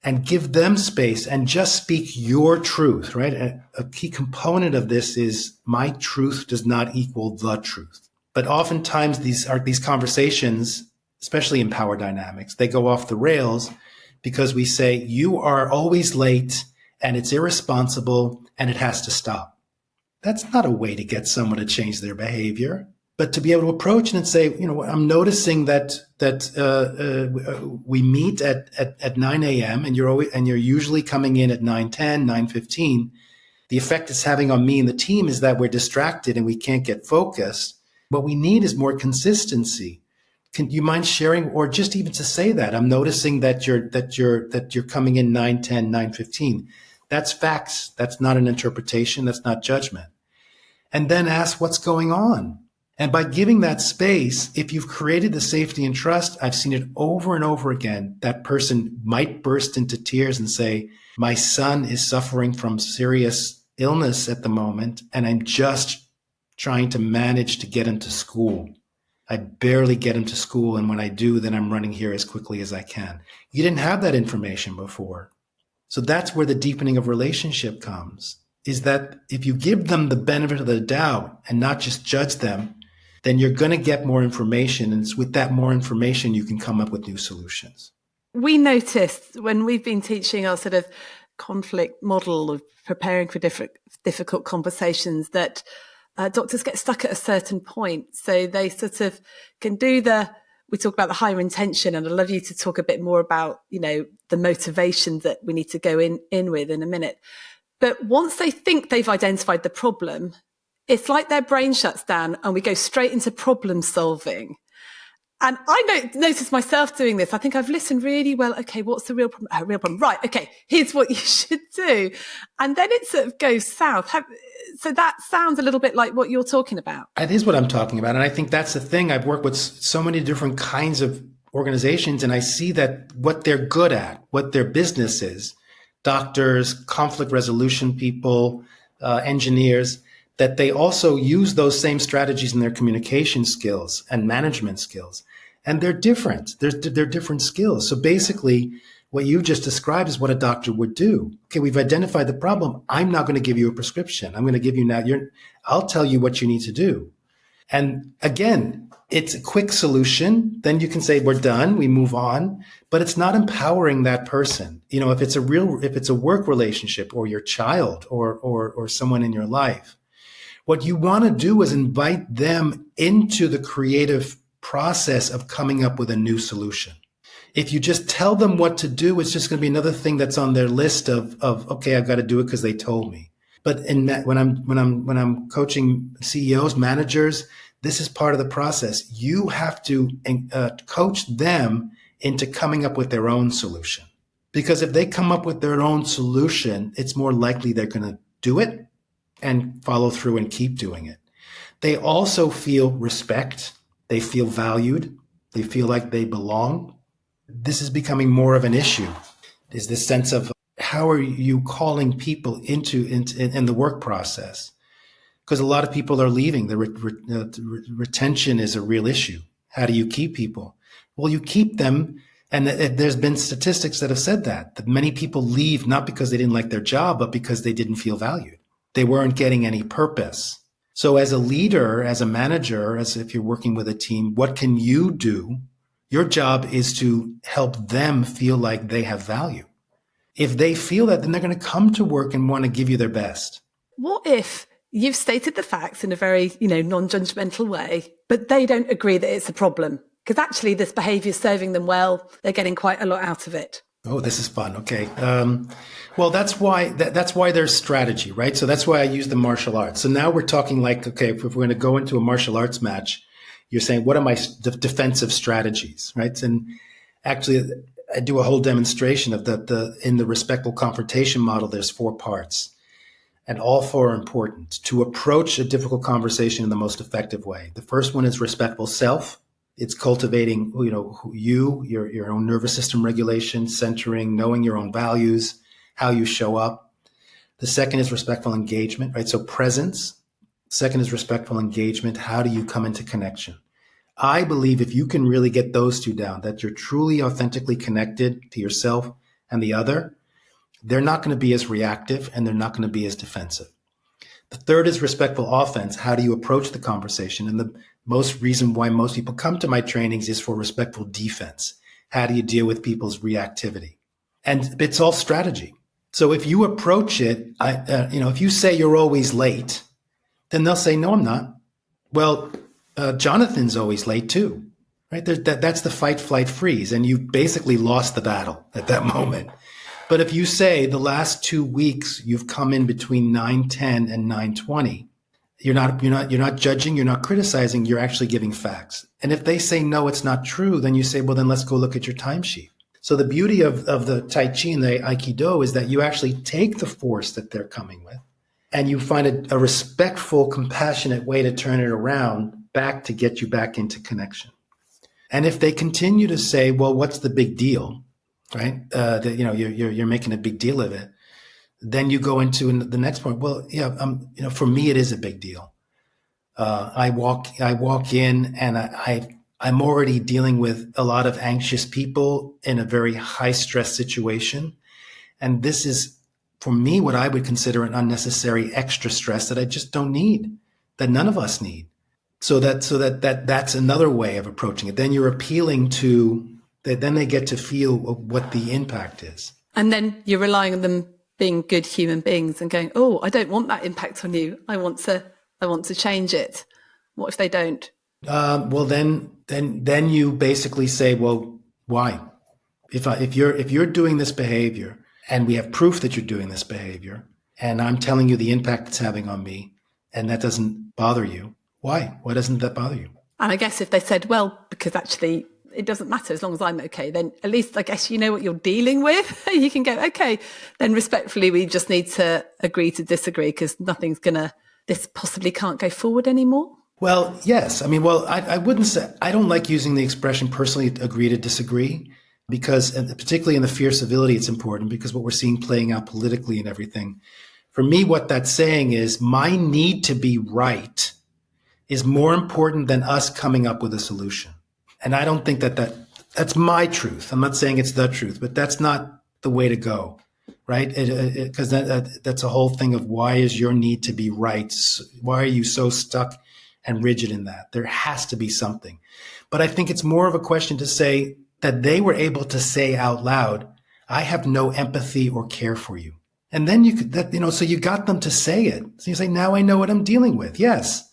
and give them space and just speak your truth, right? A key component of this is my truth does not equal the truth. But oftentimes these conversations, especially in power dynamics, they go off the rails because we say, you are always late and it's irresponsible and it has to stop. That's not a way to get someone to change their behavior. But to be able to approach it and say, I'm noticing that we meet at 9 a.m. and you're usually coming in at 9:10, 9:15. The effect it's having on me and the team is that we're distracted and we can't get focused. What we need is more consistency. Can you mind sharing, or just even to say that I'm noticing that you're coming in 9:10, 9:15. That's facts. That's not an interpretation. That's not judgment. And then ask what's going on. And by giving that space, if you've created the safety and trust, I've seen it over and over again, that person might burst into tears and say, my son is suffering from serious illness at the moment, and I'm just trying to manage to get him to school. I barely get him to school, and when I do, then I'm running here as quickly as I can. You didn't have that information before. So that's where the deepening of relationship comes, is that if you give them the benefit of the doubt and not just judge them, then you're going to get more information. And it's with that more information, you can come up with new solutions. We noticed when we've been teaching our sort of conflict model of preparing for difficult conversations that doctors get stuck at a certain point. So they sort of can do we talk about the higher intention, and I'd love you to talk a bit more about, the motivation that we need to go in with in a minute. But once they think they've identified the problem, it's like their brain shuts down and we go straight into problem solving. And I noticed myself doing this. I think I've listened really well. Okay, what's the real problem? Real problem. Right. Okay, here's what you should do. And then it sort of goes south. So that sounds a little bit like what you're talking about. That is what I'm talking about. And I think that's the thing. I've worked with so many different kinds of organizations, and I see that what they're good at, what their business is, doctors, conflict resolution people, engineers, that they also use those same strategies in their communication skills and management skills. And they're different. They're different skills. So basically, what you just described is what a doctor would do. Okay, we've identified the problem. I'm not going to give you a prescription. I'm going to give you I'll tell you what you need to do. And again, it's a quick solution. Then you can say, we're done. We move on. But it's not empowering that person. If it's a work relationship or your child or someone in your life, what you want to do is invite them into the creative process of coming up with a new solution. If you just tell them what to do, it's just going to be another thing that's on their list of okay, I've got to do it because they told me. But when I'm coaching CEOs, managers, this is part of the process. You have to coach them into coming up with their own solution. Because if they come up with their own solution, it's more likely they're going to do it and follow through and keep doing it. They also feel respect. They feel valued. They feel like they belong. This is becoming more of an issue, is this sense of how are you calling people into the work process? Because a lot of people are leaving. The retention is a real issue. How do you keep people? Well, you keep them. And there's been statistics that have said that many people leave not because they didn't like their job, but because they didn't feel valued. They weren't getting any purpose. So as a leader, as a manager, as if you're working with a team, what can you do? Your job is to help them feel like they have value. If they feel that, then they're going to come to work and want to give you their best. What if you've stated the facts in a very, non-judgmental way, but they don't agree that it's a problem? Because actually this behavior is serving them well. They're getting quite a lot out of it. Oh, this is fun. Okay. Well, that's why there's strategy, right? So that's why I use the martial arts. So now we're talking like, okay, if we're going to go into a martial arts match, you're saying, what are my defensive strategies, right? And actually, I do a whole demonstration of in the respectful confrontation model, there's 4 parts. And all 4 are important to approach a difficult conversation in the most effective way. The first one is respectful self. It's cultivating, your own nervous system regulation, centering, knowing your own values, how you show up. The second is respectful engagement, right? So presence. Second is respectful engagement. How do you come into connection? I believe if you can really get those 2 down, that you're truly authentically connected to yourself and the other, they're not going to be as reactive and they're not going to be as defensive. The third is respectful offense. How do you approach the conversation? And the most reason why most people come to my trainings is for respectful defense. How do you deal with people's reactivity? And it's all strategy. So if you approach it, if you say you're always late, then they'll say, no, I'm not. Well, Jonathan's always late too, right? That's the fight, flight, freeze. And you've basically lost the battle at that moment. But if you say the last 2 weeks, you've come in between 9:10 and 9:20, you're not judging, you're not criticizing, you're actually giving facts. And if they say, no, it's not true, then you say, well, then let's go look at your timesheet. So the beauty of the Tai Chi and the Aikido is that you actually take the force that they're coming with and you find a respectful, compassionate way to turn it around back to get you back into connection. And if they continue to say, well, what's the big deal, right? You're making a big deal of it. Then you go into the next point. Well, yeah, for me, it is a big deal. I walk in and I'm already dealing with a lot of anxious people in a very high stress situation. And this is, for me, what I would consider an unnecessary extra stress that I just don't need, that none of us need. So that's another way of approaching it. Then you're appealing to, then they get to feel what the impact is. And then you're relying on them being good human beings and going, oh, I don't want that impact on you. I want to change it. What if they don't? Well, then you basically say, well, why? If you're doing this behavior and we have proof that you're doing this behavior and I'm telling you the impact it's having on me and that doesn't bother you, why? Why doesn't that bother you? And I guess if they said, well, because actually it doesn't matter as long as I'm okay, then at least I guess you know what you're dealing with. You can go, okay, then respectfully, we just need to agree to disagree because this possibly can't go forward anymore. Well, yes. I mean, I wouldn't say, I don't like using the expression personally agree to disagree because particularly in the fear civility, it's important because what we're seeing playing out politically and everything. For me, what that's saying is my need to be right is more important than us coming up with a solution. And I don't think that's my truth. I'm not saying it's the truth, but that's not the way to go, right? Because that's a whole thing of why is your need to be right? Why are you so stuck and rigid in that? There has to be something. But I think it's more of a question to say that they were able to say out loud, I have no empathy or care for you. And then so you got them to say it. So you say, now I know what I'm dealing with. Yes.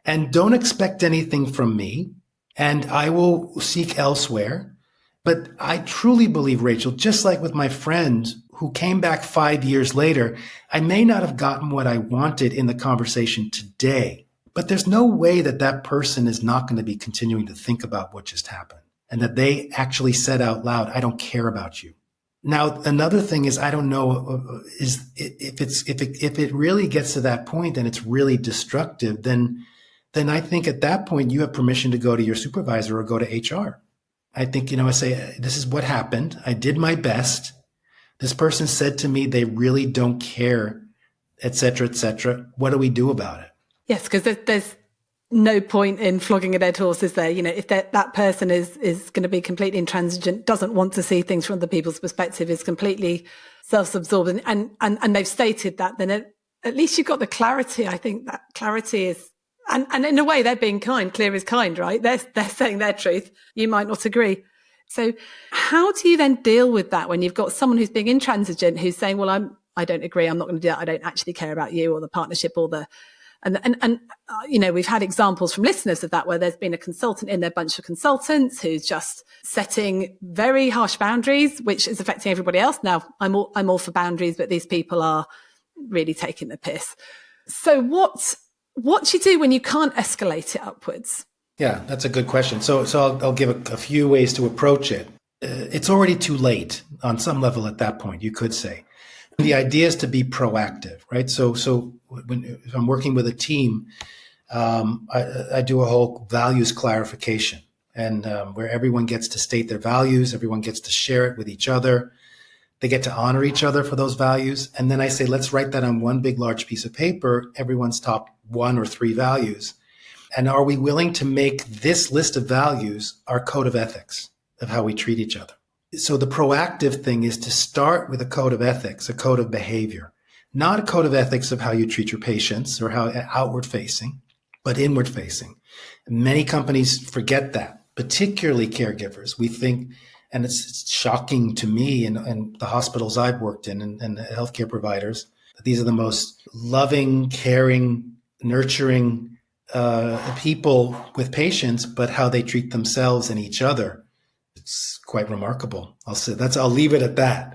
And don't expect anything from me. And I will seek elsewhere. But I truly believe, Rachel, just like with my friend who came back 5 years later, I may not have gotten what I wanted in the conversation today, but there's no way that person is not going to be continuing to think about what just happened and that they actually said out loud, I don't care about you. Now, another thing is, I don't know if it really gets to that point and it's really destructive, then I think at that point you have permission to go to your supervisor or go to HR. I think, I say, this is what happened. I did my best. This person said to me, they really don't care, et cetera, et cetera. What do we do about it? Yes, because there's no point in flogging a dead horse, is there? If that person is going to be completely intransigent, doesn't want to see things from other people's perspective, is completely self-absorbed, and they've stated that, then at least you've got the clarity. I think that clarity is, and in a way they're being kind. Clear is kind, right? They're saying their truth. You might not agree. So how do you then deal with that when you've got someone who's being intransigent, who's saying, well, I don't agree. I'm not going to do that. I don't actually care about you or the partnership or the, and we've had examples from listeners of that where there's been a consultant in their bunch of consultants who's just setting very harsh boundaries, which is affecting everybody else. Now, I'm all for boundaries, but these people are really taking the piss. So what do you do when you can't escalate it upwards? Yeah, that's a good question. So I'll give a few ways to approach it. It's already too late on some level at that point, you could say. The idea is to be proactive, right? So if I'm working with a team, I do a whole values clarification and where everyone gets to state their values, everyone gets to share it with each other. They get to honor each other for those values. And then I say, let's write that on one big, large piece of paper, everyone's top 1 or 3 values. And are we willing to make this list of values our code of ethics of how we treat each other? So the proactive thing is to start with a code of ethics, a code of behavior, not a code of ethics of how you treat your patients or how outward facing, but inward facing. Many companies forget that, particularly caregivers. We think, and it's shocking to me and the hospitals I've worked in and the healthcare providers, that these are the most loving, caring, nurturing people with patients, but how they treat themselves and each other. It's quite remarkable. I'll leave it at that.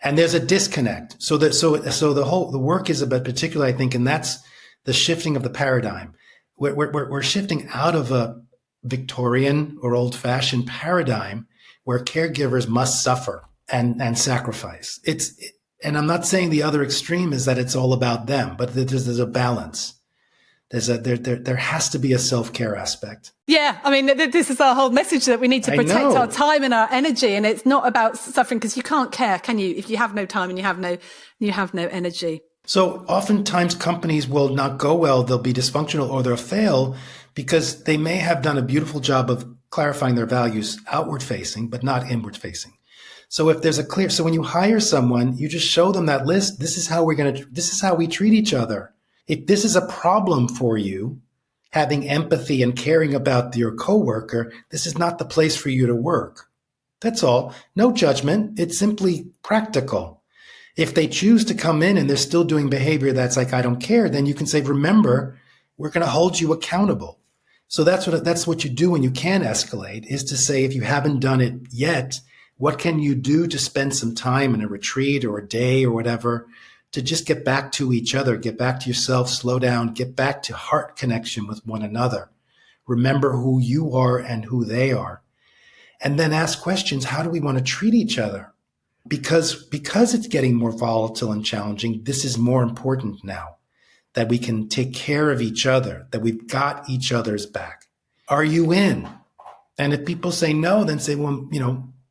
And there's a disconnect. So the work is about particular, I think, and that's the shifting of the paradigm. We're shifting out of a Victorian or old-fashioned paradigm where caregivers must suffer and sacrifice. And I'm not saying the other extreme is that it's all about them, but there's a balance. There has to be a self-care aspect. Yeah, I mean, this is our whole message, that we need to protect our time and our energy, and it's not about suffering, because you can't care, can you, if you have no time and you have no energy. So oftentimes companies will not go well, they'll be dysfunctional, or they'll fail because they may have done a beautiful job of clarifying their values outward facing, but not inward facing. So if there's so when you hire someone, you just show them that list. This is how we treat each other. If this is a problem for you, having empathy and caring about your coworker, this is not the place for you to work. That's all. No judgment. It's simply practical. If they choose to come in and they're still doing behavior that's like, I don't care, then you can say, remember, we're going to hold you accountable. So that's what you do when you can escalate, is to say, if you haven't done it yet, what can you do to spend some time in a retreat or a day or whatever to just get back to each other, get back to yourself, slow down, get back to heart connection with one another. Remember who you are and who they are. And then ask questions. How do we want to treat each other? Because it's getting more volatile and challenging, this is more important now, that we can take care of each other, that we've got each other's back. Are you in? And if people say no, then say, well,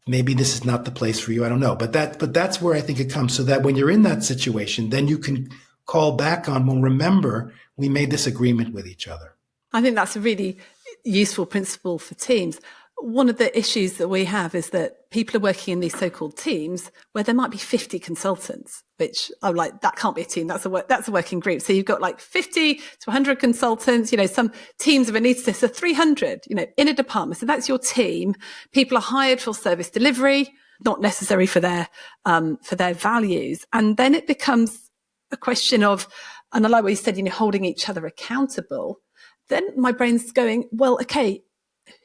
maybe this is not the place for you. I don't know. But that's where I think it comes, so that when you're in that situation, then you can call back on, well, remember, we made this agreement with each other. I think that's a really useful principle for teams. One of the issues that we have is that people are working in these so-called teams where there might be 50 consultants, which I'm like, that can't be a team. That's a working group. So you've got like 50 to 100 consultants, some teams of anesthetists are 300, in a department. So that's your team. People are hired for service delivery, not necessary for their values. And then it becomes a question of, and I like what you said, holding each other accountable. Then my brain's going, well, okay,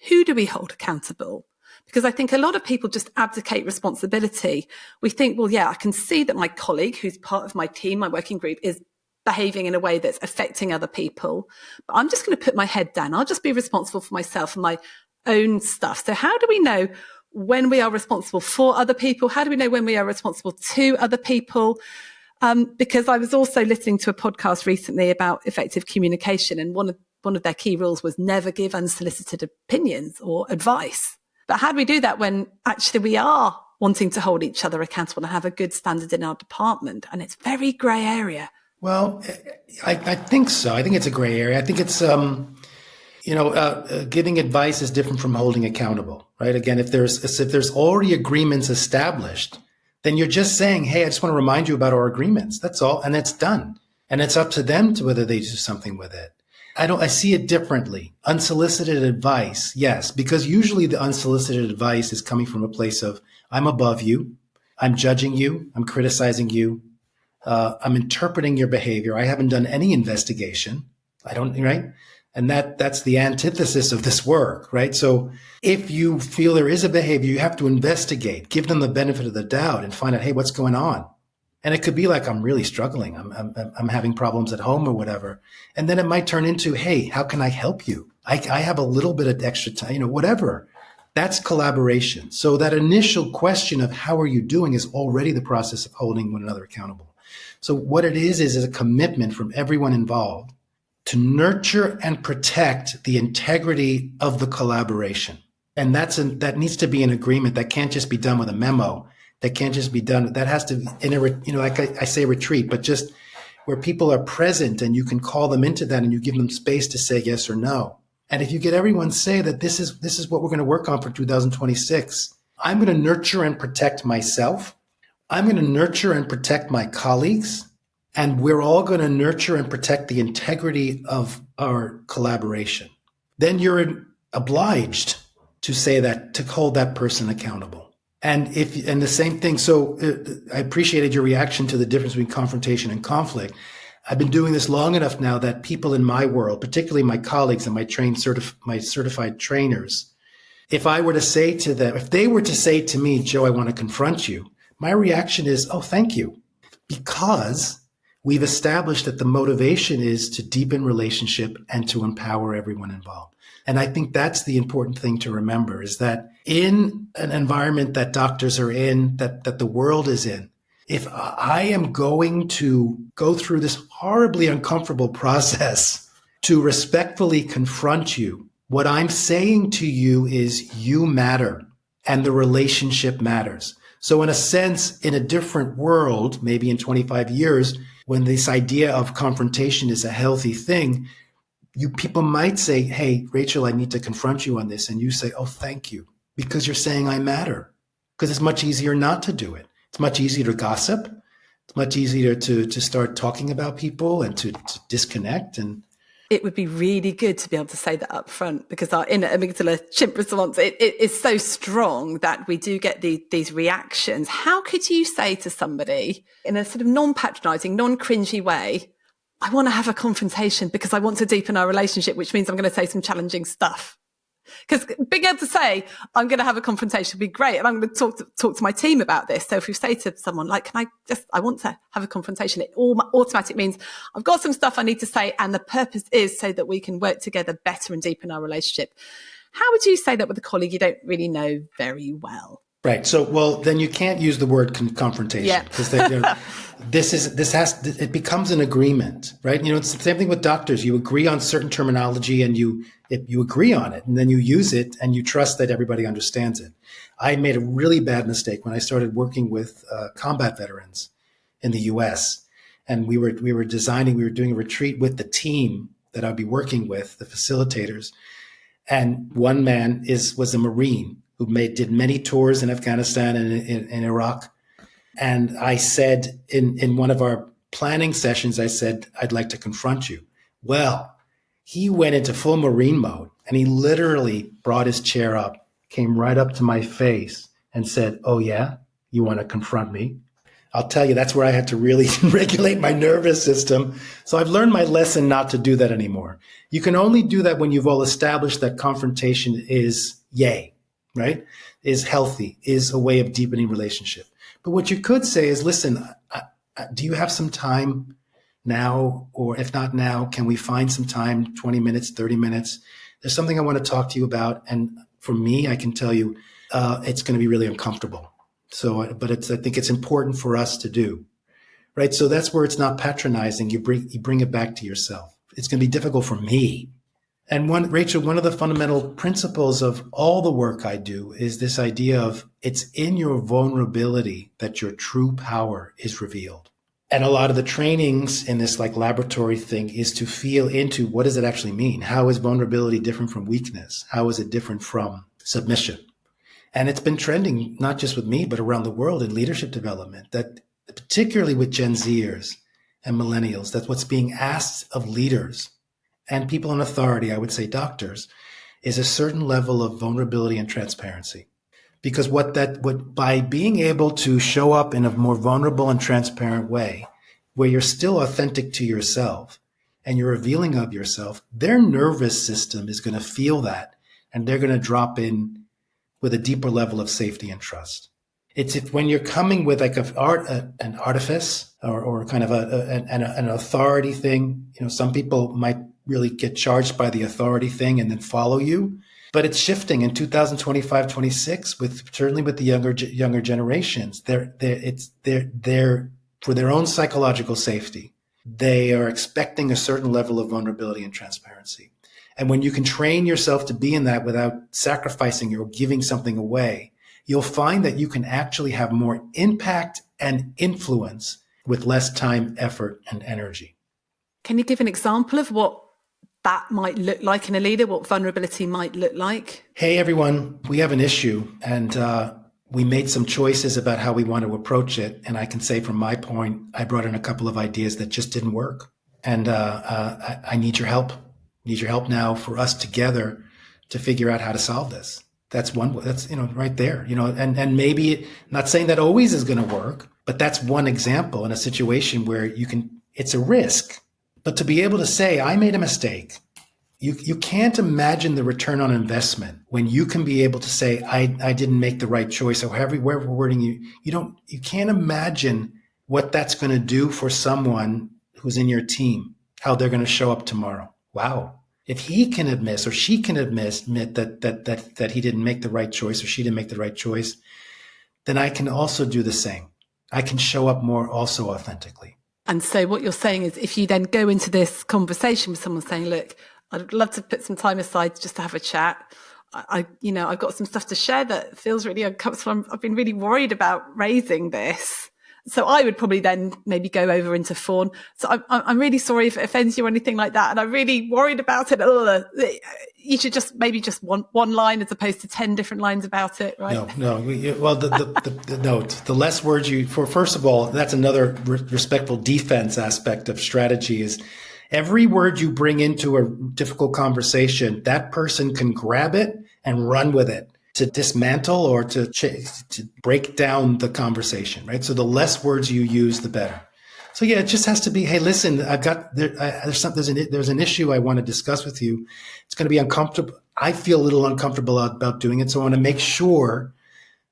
who do we hold accountable? Because I think a lot of people just abdicate responsibility. We think, well, yeah, I can see that my colleague, who's part of my team, my working group, is behaving in a way that's affecting other people. But I'm just going to put my head down. I'll just be responsible for myself and my own stuff. So how do we know when we are responsible for other people? How do we know when we are responsible to other people? Because I was also listening to a podcast recently about effective communication, and one of their key rules was never give unsolicited opinions or advice. But how do we do that when actually we are wanting to hold each other accountable and have a good standard in our department? And it's very grey area. Well, I think so. I think it's a grey area. I think it's, giving advice is different from holding accountable, right? Again, if there's already agreements established, then you're just saying, hey, I just want to remind you about our agreements. That's all. And it's done. And it's up to them to whether they do something with it. I see it differently. Unsolicited advice, yes, because usually the unsolicited advice is coming from a place of, I'm above you, I'm judging you, I'm criticizing you, I'm interpreting your behavior. I haven't done any investigation. Right? And that's the antithesis of this work, right? So if you feel there is a behavior, you have to investigate, give them the benefit of the doubt and find out, hey, what's going on? And it could be like, I'm really struggling. I'm having problems at home or whatever. And then it might turn into, hey, how can I help you? I have a little bit of extra time, whatever. That's collaboration. So that initial question of how are you doing is already the process of holding one another accountable. So what it is a commitment from everyone involved to nurture and protect the integrity of the collaboration. And that needs to be an agreement. That can't just be done with a memo. That can't just be done. That has to be in a, like I say, retreat, but just where people are present and you can call them into that and you give them space to say yes or no. And if you get everyone say that this is what we're going to work on for 2026, I'm going to nurture and protect myself. I'm going to nurture and protect my colleagues. And we're all going to nurture and protect the integrity of our collaboration. Then you're obliged to say that, to hold that person accountable. And the same thing. So I appreciated your reaction to the difference between confrontation and conflict. I've been doing this long enough now that people in my world, particularly my colleagues and my certified trainers, if they were to say to me, Joe, I want to confront you, my reaction is, oh, thank you. Because we've established that the motivation is to deepen relationship and to empower everyone involved. And I think that's the important thing to remember, is that in an environment that doctors are in, that the world is in, if I am going to go through this horribly uncomfortable process to respectfully confront you, what I'm saying to you is you matter and the relationship matters. So in a sense, in a different world, maybe in 25 years, when this idea of confrontation is a healthy thing, people might say, hey, Rachel, I need to confront you on this. And you say, oh, thank you, because you're saying I matter. Because it's much easier not to do it. It's much easier to gossip. It's much easier to start talking about people and to disconnect. And it would be really good to be able to say that up front, because our inner amygdala chimp response, it is so strong that we do get these reactions. How could you say to somebody in a sort of non-patronizing, non-cringy way, I want to have a confrontation because I want to deepen our relationship, which means I'm going to say some challenging stuff? Because being able to say, I'm going to have a confrontation would be great. And I'm going to talk to my team about this. So if you say to someone, like, I want to have a confrontation, it automatically means I've got some stuff I need to say. And the purpose is so that we can work together better and deepen our relationship. How would you say that with a colleague you don't really know very well? Right. So, well, then you can't use the word confrontation, because it becomes an agreement, right? It's the same thing with doctors. You agree on certain terminology and you agree on it, and then you use it and you trust that everybody understands it. I made a really bad mistake when I started working with combat veterans in the US, and we were doing a retreat with the team that I'd be working with, the facilitators. And one man was a Marine who did many tours in Afghanistan and in Iraq. And I said in one of our planning sessions, I said, I'd like to confront you. Well, he went into full Marine mode, and he literally brought his chair up, came right up to my face and said, oh yeah, you want to confront me? I'll tell you, that's where I had to really regulate my nervous system. So I've learned my lesson not to do that anymore. You can only do that when you've all established that confrontation is yay, right? Is healthy, is a way of deepening relationship. But what you could say is, listen, do you have some time now? Or if not now, can we find some time, 20 minutes, 30 minutes? There's something I want to talk to you about. And for me, I can tell you, it's going to be really uncomfortable. So, but I think it's important for us to do, right? So that's where it's not patronizing. You bring it back to yourself. It's going to be difficult for me. And Rachel, one of the fundamental principles of all the work I do is this idea of it's in your vulnerability that your true power is revealed. And a lot of the trainings in this laboratory thing is to feel into, what does it actually mean? How is vulnerability different from weakness? How is it different from submission? And it's been trending, not just with me, but around the world in leadership development, that particularly with Gen Zers and millennials, that's what's being asked of leaders and people in authority, I would say doctors, is a certain level of vulnerability and transparency. Because by being able to show up in a more vulnerable and transparent way, where you're still authentic to yourself and you're revealing of yourself, their nervous system is going to feel that, and they're going to drop in with a deeper level of safety and trust. It's when you're coming with an artifice or kind of an authority thing. Some people might really get charged by the authority thing and then follow you. But it's shifting in 2025, 26, certainly with the younger generations. They're for their own psychological safety, they are expecting a certain level of vulnerability and transparency. And when you can train yourself to be in that without sacrificing or giving something away, you'll find that you can actually have more impact and influence with less time, effort, and energy. Can you give an example of what that might look like in a leader, what vulnerability might look like? Hey, everyone, we have an issue, and we made some choices about how we want to approach it. And I can say from my point, I brought in a couple of ideas that just didn't work. And I need your help. Need your help now for us together to figure out how to solve this. That's right there, and maybe not saying that always is going to work, but that's one example in a situation where you can It's a risk. But to be able to say, I made a mistake, you can't imagine the return on investment when you can be able to say, I didn't make the right choice, or however wording you can't imagine what that's going to do for someone who's in your team, how they're going to show up tomorrow. Wow. If he can admit or she can admit that he didn't make the right choice or she didn't make the right choice, then I can also do the same. I can show up more also authentically. And so what you're saying is if you then go into this conversation with someone saying, look, I'd love to put some time aside just to have a chat. I've got some stuff to share that feels really uncomfortable. I've been really worried about raising this. So I would probably then maybe go over into fawn. So I'm really sorry if it offends you or anything like that. And I'm really worried about it. You should just maybe just one line as opposed to 10 different lines about it, right? No. Well, the less words first of all, that's another respectful defense aspect of strategy is every word you bring into a difficult conversation, that person can grab it and run with it to dismantle or to break down the conversation, right? So the less words you use, the better. So yeah, it just has to be, hey, listen, there's an issue I want to discuss with you. It's going to be uncomfortable. I feel a little uncomfortable about doing it. So I want to make sure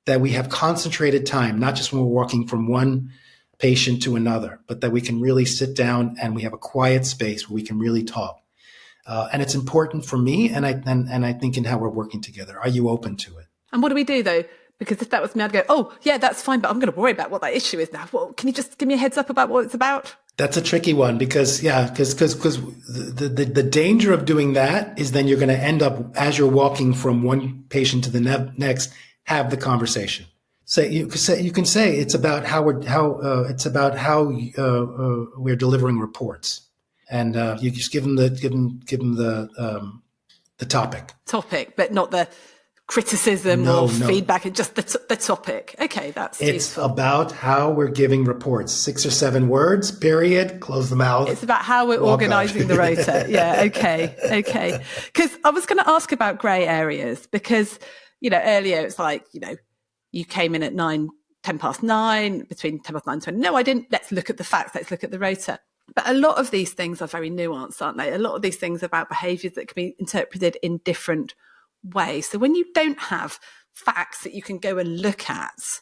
that we have concentrated time, not just when we're walking from one patient to another, but that we can really sit down and we have a quiet space where we can really talk. And it's important for me, and I think in how we're working together. Are you open to it? And what do we do though? Because if that was me, I'd go, oh yeah, that's fine, but I'm going to worry about what that issue is now. Well, can you just give me a heads up about what it's about? That's a tricky one because the danger of doing that is then you're going to end up, as you're walking from one patient to the next, have the conversation. You can say it's about how we're delivering reports, and you just give them the topic. Topic, but not the criticism or feedback. It's just the topic. Okay, it's useful. About how we're giving reports. 6 or 7 words. Period. Close the mouth. It's about how we're organising the rota. Yeah. Okay. Because I was going to ask about grey areas because earlier it's like you came in at 10 past 9, between 10 past 9 and 20. No, I didn't. Let's look at the facts. Let's look at the rota. But a lot of these things are very nuanced, aren't they? A lot of these things are about behaviours that can be interpreted in different ways. So when you don't have facts that you can go and look at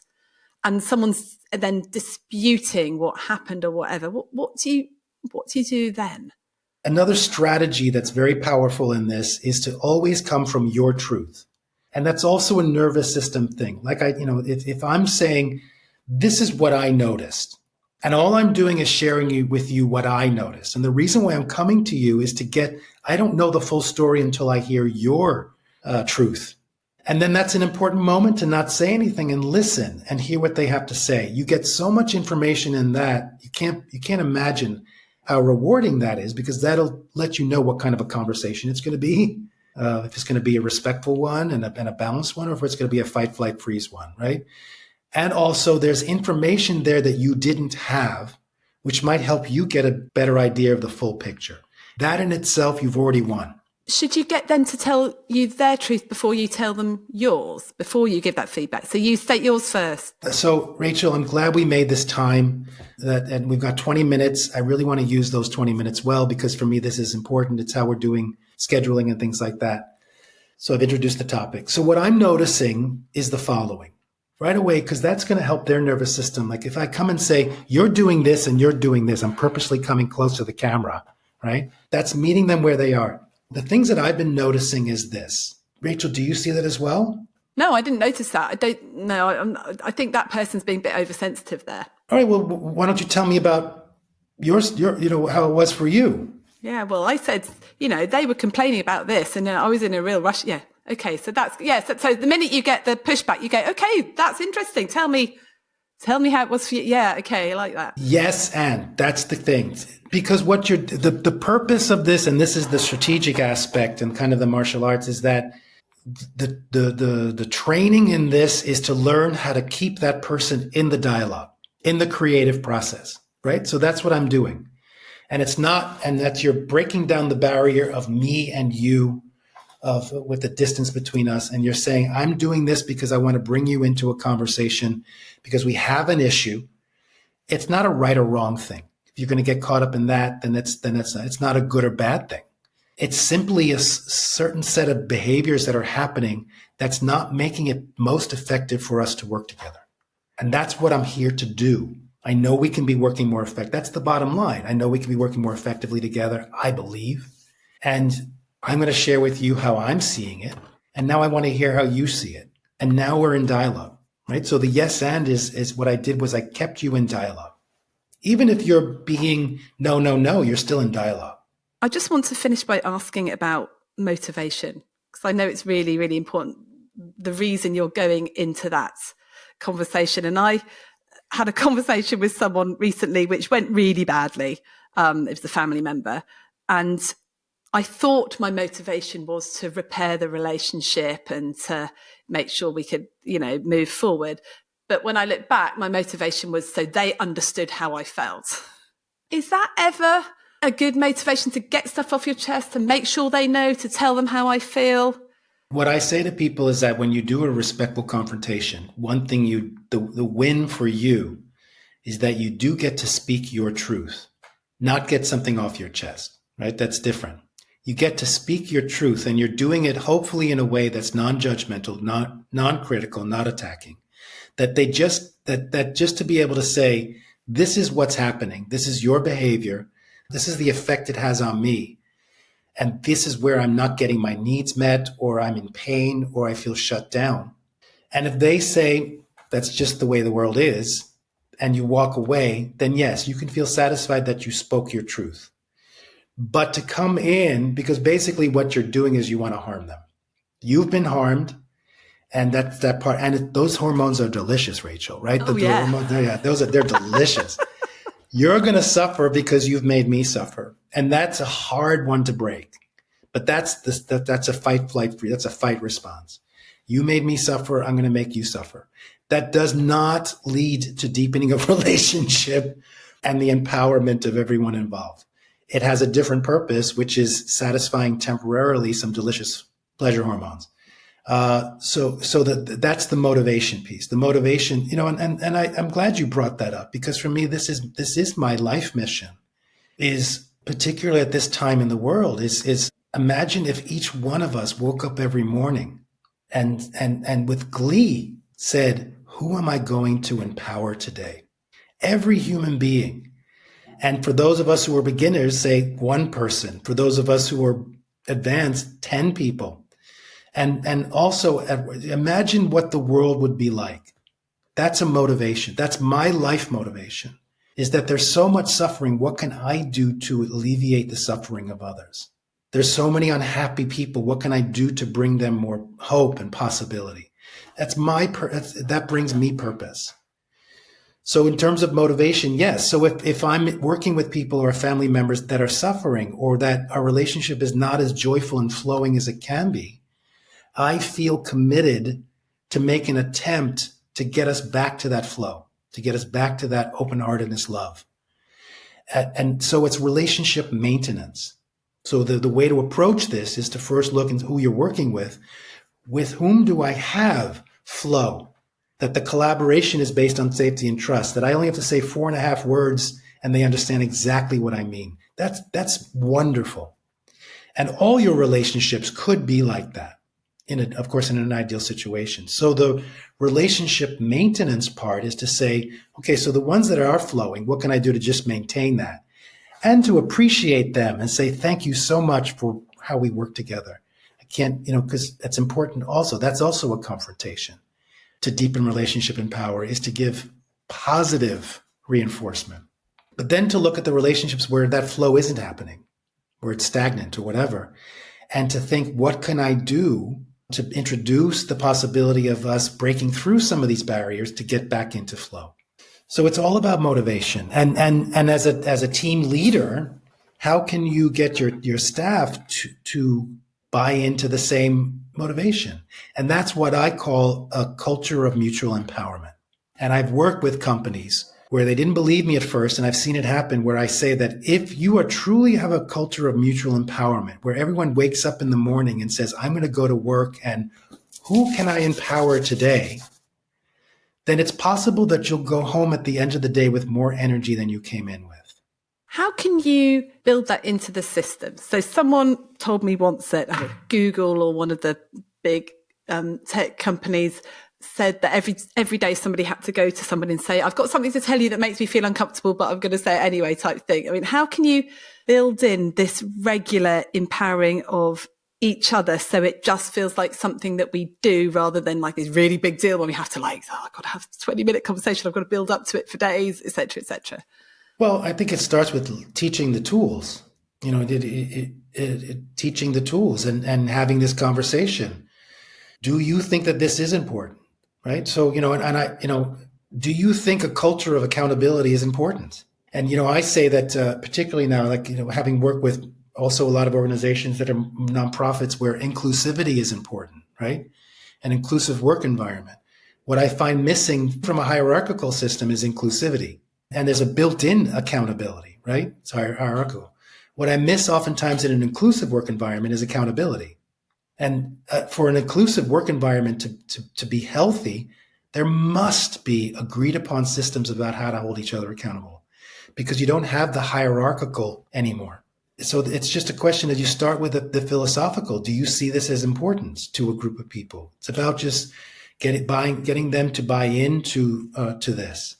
and someone's then disputing what happened or whatever, what do you do then? Another strategy that's very powerful in this is to always come from your truth. And that's also a nervous system thing. Like if I'm saying, this is what I noticed, and all I'm doing is sharing with you what I noticed. And the reason why I'm coming to you is I don't know the full story until I hear your truth. And then that's an important moment to not say anything and listen and hear what they have to say. You get so much information in that, you can't imagine how rewarding that is, because that'll let you know what kind of a conversation it's going to be. If it's going to be a respectful one and a balanced one, or if it's going to be a fight, flight, freeze one, right? And also there's information there that you didn't have, which might help you get a better idea of the full picture. That in itself, you've already won. Should you get them to tell you their truth before you tell them yours, before you give that feedback? So you state yours first. So Rachel, I'm glad we made this time and we've got 20 minutes. I really want to use those 20 minutes well, because for me, this is important. It's how we're doing scheduling and things like that. So I've introduced the topic. So what I'm noticing is the following right away, because that's going to help their nervous system. Like if I come and say, you're doing this and you're doing this, I'm purposely coming close to the camera, right? That's meeting them where they are. The things that I've been noticing is this. Rachel, do you see that as well? No, I didn't notice that. I don't know. I think that person's being a bit oversensitive there. All right. Well, why don't you tell me about yours, how it was for you? Yeah. Well, I said, they were complaining about this and I was in a real rush. Yeah. Okay. So so the minute you get the pushback, you go, okay, that's interesting. Tell me how it was for you. Yeah. Okay. I like that. Yes. And that's the thing. Because the purpose of this, and this is the strategic aspect and kind of the martial arts, is that the training in this is to learn how to keep that person in the dialogue, in the creative process, right? So that's what I'm doing. And that's you're breaking down the barrier of me and you, with the distance between us. And you're saying, I'm doing this because I want to bring you into a conversation because we have an issue. It's not a right or wrong thing. If you're going to get caught up in that, then it's not a good or bad thing. It's simply a certain set of behaviors that are happening that's not making it most effective for us to work together. And that's what I'm here to do. I know we can be working more effective. That's the bottom line. I know we can be working more effectively together, I believe. And I'm going to share with you how I'm seeing it. And now I want to hear how you see it. And now we're in dialogue, right? So the yes and is what I did was I kept you in dialogue. Even if you're being no, you're still in dialogue. I just want to finish by asking about motivation, because I know it's really, really important, the reason you're going into that conversation. And I had a conversation with someone recently which went really badly. It was a family member. And I thought my motivation was to repair the relationship and to make sure we could, move forward. But when I look back, my motivation was so they understood how I felt. Is that ever a good motivation to get stuff off your chest, to make sure they know, to tell them how I feel? What I say to people is that when you do a respectful confrontation, one thing the win for you is that you do get to speak your truth, not get something off your chest, right? That's different. You get to speak your truth, and you're doing it hopefully in a way that's non-judgmental, not non-critical, not attacking. That just to be able to say, this is what's happening. This is your behavior. This is the effect it has on me. And this is where I'm not getting my needs met, or I'm in pain, or I feel shut down. And if they say, that's just the way the world is, and you walk away, then yes, you can feel satisfied that you spoke your truth. But to come in, because basically what you're doing is you want to harm them. You've been harmed. And that's that part. And those hormones are delicious, Rachel, right? Oh, the hormones, they're delicious. You're going to suffer because you've made me suffer. And that's a hard one to break. But that's a fight response. You made me suffer. I'm going to make you suffer. That does not lead to deepening of relationship and the empowerment of everyone involved. It has a different purpose, which is satisfying temporarily some delicious pleasure hormones. So that's the motivation piece. The motivation, and I'm glad you brought that up, because for me, this is my life mission, is particularly at this time in the world, is imagine if each one of us woke up every morning and with glee said, who am I going to empower today? Every human being. And for those of us who are beginners, say one person. For those of us who are advanced, 10 people. And also imagine what the world would be like. That's a motivation. That's my life motivation, is that there's so much suffering. What can I do to alleviate the suffering of others? There's so many unhappy people. What can I do to bring them more hope and possibility? That brings me purpose. So in terms of motivation, yes. So if I'm working with people or family members that are suffering, or that our relationship is not as joyful and flowing as it can be, I feel committed to make an attempt to get us back to that flow, to get us back to that open-heartedness, love. And so it's relationship maintenance. So the way to approach this is to first look into who you're working with whom do I have flow, that the collaboration is based on safety and trust, that I only have to say 4.5 words and they understand exactly what I mean. That's wonderful. And all your relationships could be like that. Of course, in an ideal situation. So the relationship maintenance part is to say, okay, so the ones that are flowing, what can I do to just maintain that? And to appreciate them and say, thank you so much for how we work together. I can't, because that's important also. That's also a confrontation. To deepen relationship and power is to give positive reinforcement. But then to look at the relationships where that flow isn't happening, where it's stagnant or whatever, and to think, what can I do to introduce the possibility of us breaking through some of these barriers to get back into flow? So it's all about motivation. And as a team leader, how can you get your staff to buy into the same motivation? And that's what I call a culture of mutual empowerment. And I've worked with companies where they didn't believe me at first, and I've seen it happen, where I say that if you are truly have a culture of mutual empowerment, where everyone wakes up in the morning and says, I'm going to go to work and who can I empower today? Then it's possible that you'll go home at the end of the day with more energy than you came in with. How can you build that into the system? So someone told me once that Google or one of the big tech companies said that every day somebody had to go to somebody and say, I've got something to tell you that makes me feel uncomfortable, but I'm going to say it anyway type thing. I mean, how can you build in this regular empowering of each other so it just feels like something that we do rather than like this really big deal when we have to I've got to have a 20-minute conversation, I've got to build up to it for days, et cetera, et cetera. Well, I think it starts with teaching the tools, teaching the tools and having this conversation. Do you think that this is important? Right. So, do you think a culture of accountability is important? And, I say that particularly now, having worked with also a lot of organizations that are nonprofits where inclusivity is important, right? An inclusive work environment. What I find missing from a hierarchical system is inclusivity. And there's a built-in accountability, right? It's hierarchical. What I miss oftentimes in an inclusive work environment is accountability. And for an inclusive work environment to be healthy, there must be agreed upon systems about how to hold each other accountable, because you don't have the hierarchical anymore. So it's just a question that you start with the philosophical. Do you see this as important to a group of people? It's about just getting them to buy into to this.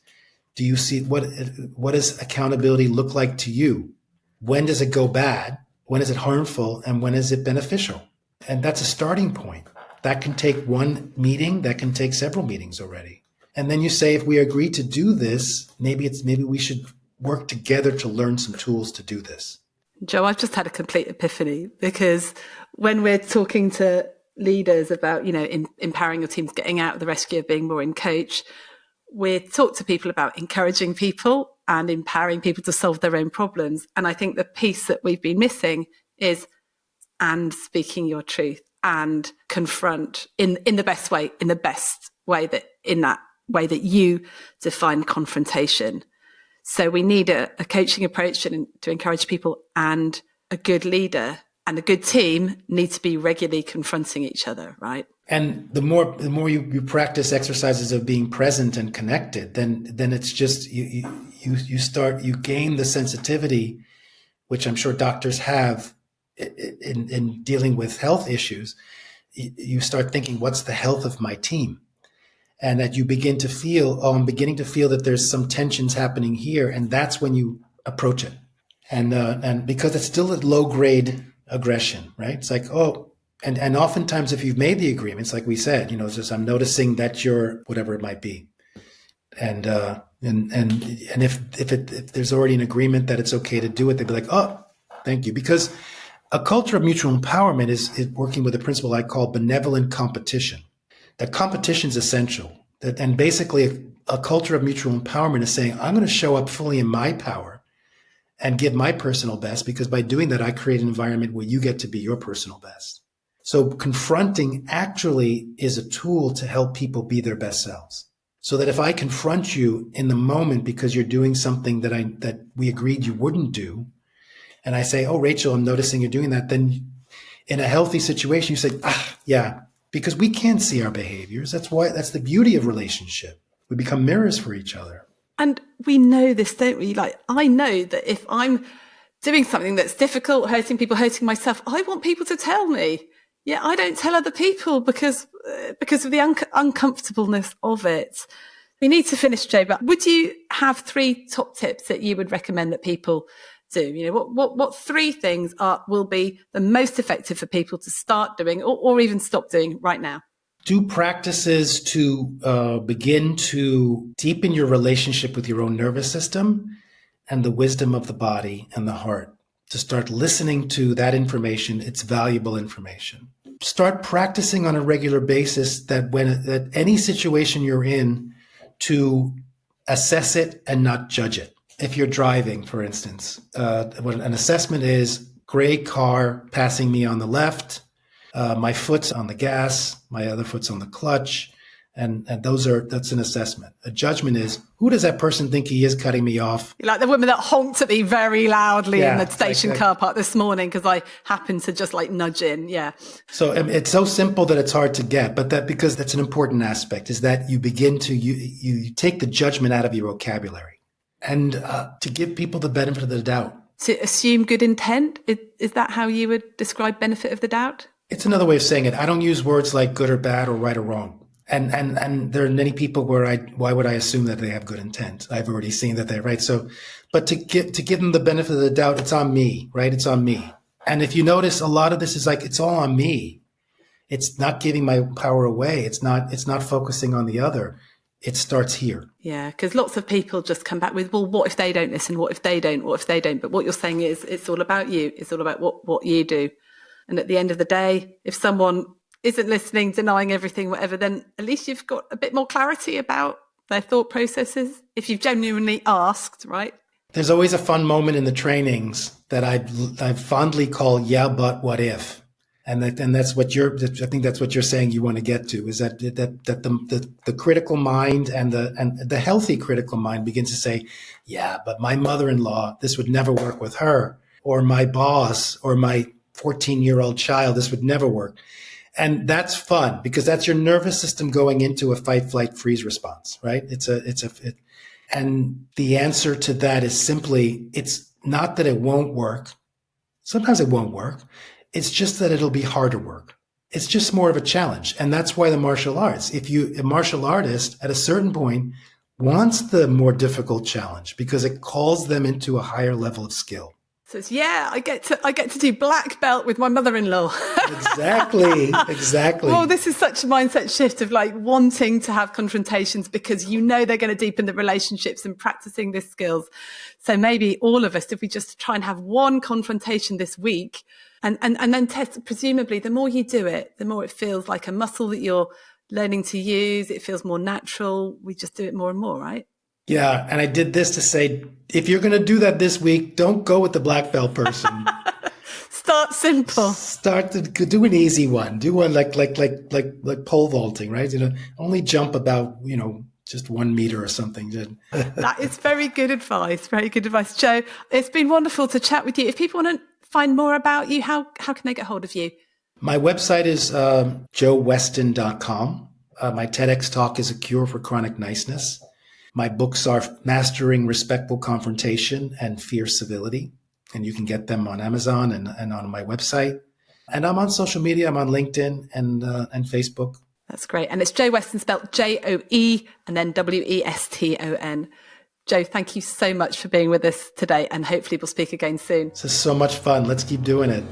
Do you see what does accountability look like to you? When does it go bad? When is it harmful? And when is it beneficial? And that's a starting point. That can take one meeting, that can take several meetings already. And then you say, if we agree to do this, maybe we should work together to learn some tools to do this. Joe, I've just had a complete epiphany, because when we're talking to leaders about, empowering your teams, getting out of the rescue of being more in coach, we talk to people about encouraging people and empowering people to solve their own problems. And I think the piece that we've been missing is and speaking your truth and confront in the best way, that you define confrontation. So we need a coaching approach to encourage people, and a good leader and a good team need to be regularly confronting each other, right? And the more you practice exercises of being present and connected, then it's just you gain the sensitivity, which I'm sure doctors have in dealing with health issues. You start thinking, what's the health of my team? And that you begin to feel, I'm beginning to feel that there's some tensions happening here. And that's when you approach it. And because it's still a low grade aggression, right? It's like, and oftentimes if you've made the agreements, like we said, it's just, I'm noticing that you're whatever it might be. And if there's already an agreement that it's okay to do it, they'd be like, oh, thank you. Because a culture of mutual empowerment is working with a principle I call benevolent competition. That competition is essential. And basically a culture of mutual empowerment is saying, I'm going to show up fully in my power and give my personal best, because by doing that, I create an environment where you get to be your personal best. So confronting actually is a tool to help people be their best selves. So that if I confront you in the moment because you're doing something that we agreed you wouldn't do, and I say, oh, Rachel, I'm noticing you're doing that, then in a healthy situation, you say, yeah, because we can't see our behaviors. That's the beauty of relationship. We become mirrors for each other. And we know this, don't we? I know that if I'm doing something that's difficult, hurting people, hurting myself, I want people to tell me. Yeah, I don't tell other people because of the uncomfortableness of it. We need to finish, Joe, but would you have 3 top tips that you would recommend that people do? What 3 things will be the most effective for people to start doing or even stop doing right now? Do practices to begin to deepen your relationship with your own nervous system and the wisdom of the body and the heart. To start listening to that information, it's valuable information. Start practicing on a regular basis that any situation you're in, to assess it and not judge it. If you're driving, for instance, what an assessment is: gray car passing me on the left, my foot's on the gas, my other foot's on the clutch, and that's an assessment. A judgment is, who does that person think he is cutting me off? Like the woman that honked at me very loudly in the station car park this morning because I happened to just nudge in. Yeah. So it's so simple that it's hard to get, but because that's an important aspect, is that you begin to you take the judgment out of your vocabulary. and to give people the benefit of the doubt. To assume good intent, is that how you would describe benefit of the doubt? It's another way of saying it. I don't use words like good or bad or right or wrong. And there are many people where why would I assume that they have good intent? I've already seen that they're right. So, but to give them the benefit of the doubt, it's on me, right? It's on me. And if you notice, a lot of this is like, it's all on me. It's not giving my power away. It's not focusing on the other. It starts here. Yeah, because lots of people just come back with, well, what if they don't listen? What if they don't? What if they don't? But what you're saying is it's all about you. It's all about what you do. And at the end of the day, if someone isn't listening, denying everything, whatever, then at least you've got a bit more clarity about their thought processes. If you've genuinely asked, right? There's always a fun moment in the trainings that I fondly call, yeah, but what if? And that's what I think that's what you're saying you want to get to, is that the critical mind and the healthy critical mind begins to say, yeah, but my mother-in-law, this would never work with her, or my boss, or my 14-year-old child, this would never work. And that's fun because that's your nervous system going into a fight, flight, freeze response, right? And the answer to that is simply, it's not that it won't work. Sometimes it won't work. It's just that it'll be harder work. It's just more of a challenge. And that's why the martial arts, a martial artist at a certain point wants the more difficult challenge because it calls them into a higher level of skill. So it's, yeah, I get to do black belt with my mother-in-law. Exactly. Well, this is such a mindset shift of like wanting to have confrontations because you know they're going to deepen the relationships and practicing these skills. So maybe all of us, if we just try and have one confrontation this week and then test, presumably the more you do it, the more it feels like a muscle that you're learning to use. It feels more natural. We just do it more and more, right? Yeah. And I did this to say, if you're going to do that this week, don't go with the black belt person. Start simple. Start to do an easy one. Do one like pole vaulting, right? Only jump about, just 1 meter or something. That is very good advice. Very good advice. Joe, it's been wonderful to chat with you. If people want to find more about you, how can they get hold of you? My website is joeweston.com. My TEDx talk is A Cure for Chronic Niceness. My books are Mastering Respectful Confrontation and Fierce Civility. And you can get them on Amazon and on my website. And I'm on social media. I'm on LinkedIn and Facebook. That's great. And it's Joe Weston, spelled Joe and then Weston. Joe, thank you so much for being with us today. And hopefully we'll speak again soon. This is so much fun. Let's keep doing it.